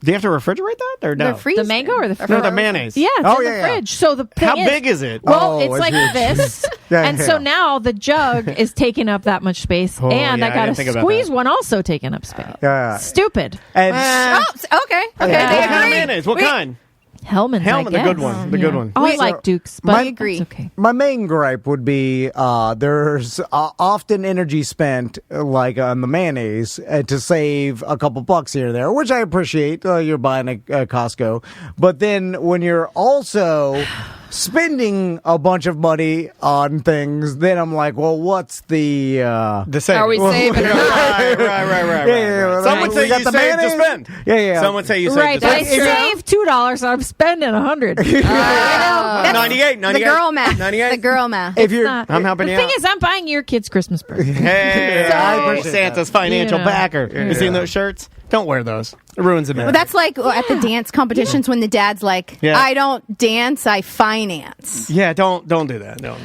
you have to refrigerate that or no? The mango or the No, the mayonnaise. Yeah, it's in the fridge. So the thing How is, big is it? Well, Oh, it's it's like huge. this, Yeah, and yeah. so now the jug is taking up that much space, Oh, and yeah, I I got didn't think a about squeeze that. one also taking up space. Yeah. Stupid. And Okay. What They kind of agree. mayonnaise? What kind? Hellman's, Hellman, I the good guess. one. The good one. Oh, I We- like Duke's, but I agree. It's okay. my main gripe would be there's often energy spent like on the mayonnaise to save a couple bucks here or there, which I appreciate. You're buying a Costco, but then when you're also spending a bunch of money on things, then I'm like, well, what's the saving? Are we saving? Right. Yeah. Some would say you save to spend. Yeah. Some would say you save to spend. I save $2, I'm spending $100. That's 98. The girl math. 98. The girl math. I'm helping you out. The thing is, I'm buying your kids Christmas presents. Hey, I appreciate Santa's financial backer. Yeah. You seen those shirts? Don't wear those. It ruins the Well, that's like at the dance competitions when the dad's like, I don't dance, I finance. Yeah, don't do that. No.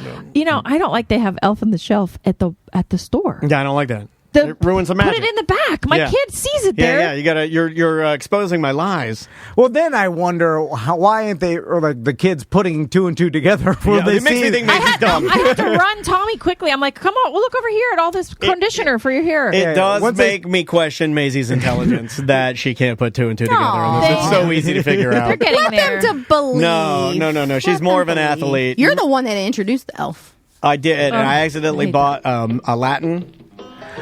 I don't like they have Elf on the Shelf at the store. Yeah, I don't like that. It ruins the magic. Put it in the back. My kid sees it there. Yeah. You're exposing my lies. Well, then I wonder why aren't they, or like the kids putting two and two together? It makes me think Maisie's dumb. I have to run Tommy quickly. I'm like, come on, we'll look over here at all this conditioner for your hair. It does make me question Maisie's intelligence that she can't put two and two together on this. It's so easy to figure out. They're getting there. Let them to believe. No. She's more of an athlete. You're the one that introduced the elf. I did, and I accidentally bought a Latin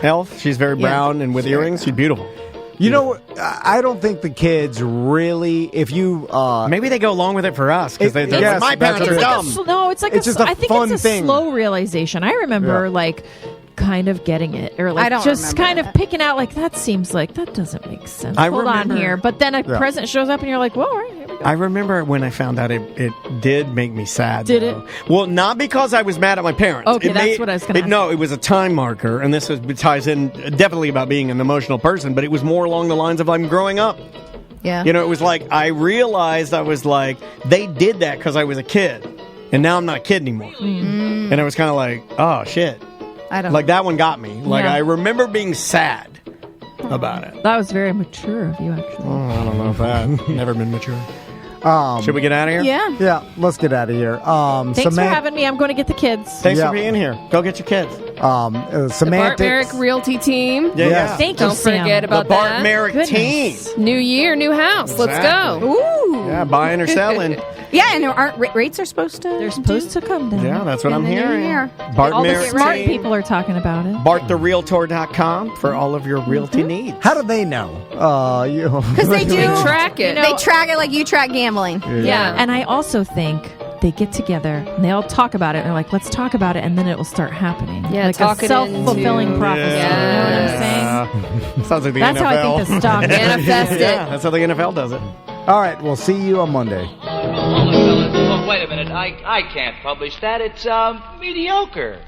elf. She's very brown and with earrings. She's beautiful. You know, I don't think the kids really, if you... maybe they go along with it for us, because they're yes, my parents are dumb. It's like just a I think fun it's a thing. slow realization. I remember, kind of getting it, or I don't just kind remember of picking out, that seems like, that doesn't make sense. Hold on here. But then a present shows up, and you're like, well, all right, here we go. I remember when I found out it did make me sad. Did it? Well, not because I was mad at my parents. Okay, that's what I was going to ask. No, it was a time marker, and this ties in definitely about being an emotional person, but it was more along the lines of I'm growing up. Yeah. It was like I realized I was like, they did that because I was a kid, and now I'm not a kid anymore. And I was kind of like, oh, shit. I don't Like, that one got me. Like, Yeah. I remember being sad about it. That was very mature of you, actually. I don't know if that. Never been mature. Should we get out of here? Yeah. Yeah, let's get out of here. Thanks for having me. I'm going to get the kids. Thanks for being here. Go get your kids. The Bart Merrick Realty team. Yeah. Thank you, Don't forget The about Bart that. Merrick team. New year, new house. Let's Exactly. go. Ooh. Yeah, buying or selling. Yeah, and aren't rates are supposed to... They're supposed to come down. Yeah, that's what I'm in the new hearing. year. Bart All the Merrick smart team. people are talking about it. BartTheRealtor.com for all of your realty needs. How do they know? Because they do. They track it. They track it like you track gambling. Yeah. And I also think they get together and they all talk about it. And they're like, let's talk about it. And then it will start happening. Yeah, like talk a it self-fulfilling into- prophecy. Yeah. You know what I'm saying? Sounds like the That's NFL. how I think the stock Manifest it. Yeah, that's how the NFL does it. All right, we'll see you on Monday. Hold it, fellas. Oh, wait a minute. I can't publish that. It's mediocre.